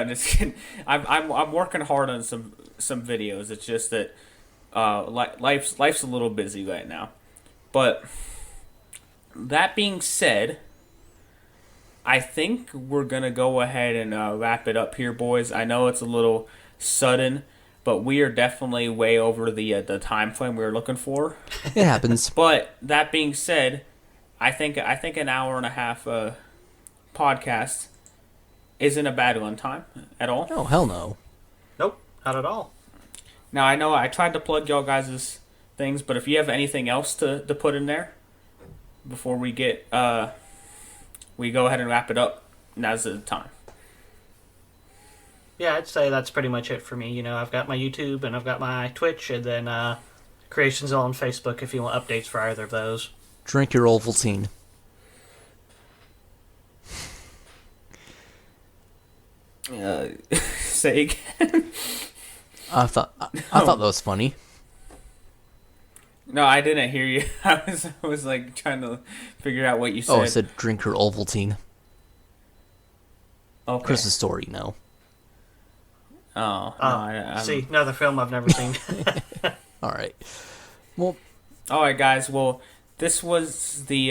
just kidding. I'm working hard on some videos. It's just that life's a little busy right now. But that being said, I think we're gonna go ahead and wrap it up here, boys. I know it's a little sudden, but we are definitely way over the time frame we were looking for. It happens. But that being said, I think an hour and a half podcast isn't a bad run time at all. No, hell no. Nope, not at all. Now, I know I tried to plug y'all guys' things, but if you have anything else to put in there before we get we go ahead and wrap it up, now's the time. Yeah, I'd say that's pretty much it for me. I've got my YouTube and I've got my Twitch, and then Creations on Facebook if you want updates for either of those. Drink your Ovaltine. Say again. I thought that was funny. No, I didn't hear you. I was like trying to figure out what you said. Oh, I said drink your Ovaltine. Okay. Chris's story, Oh, no, I'm... See, another film I've never seen. All right. Well, All right, guys. Well, this was the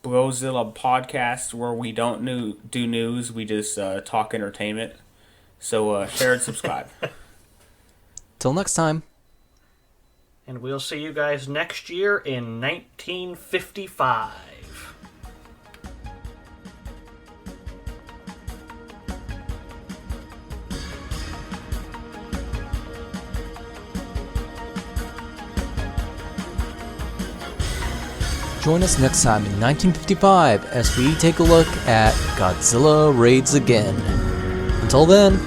BroZilla podcast where we don't do news. We just talk entertainment. So share and subscribe. till next time. And we'll see you guys next year in 1955. Join us next time in 1955 as we take a look at Godzilla Raids Again. Until then.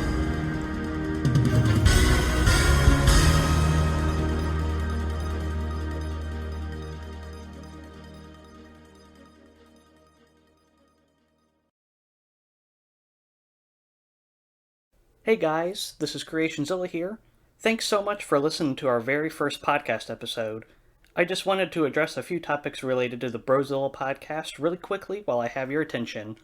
Hey guys, this is CreationZilla here. Thanks so much for listening to our very first podcast episode. I just wanted to address a few topics related to the BroZilla podcast really quickly while I have your attention.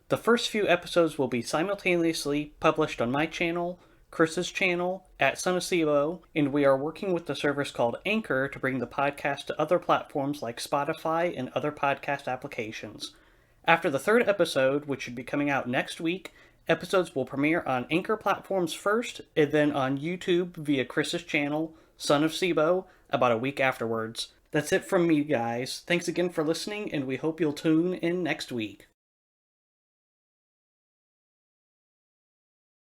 The first few episodes will be simultaneously published on my channel, Chris's channel, at SonOfSeebo, and we are working with the service called Anchor to bring the podcast to other platforms like Spotify and other podcast applications. After the third episode, which should be coming out next week, episodes will premiere on Anchor platforms first, and then on YouTube via Chris's channel, SonOfSeebo, about a week afterwards. That's it from me, guys. Thanks again for listening, and we hope you'll tune in next week.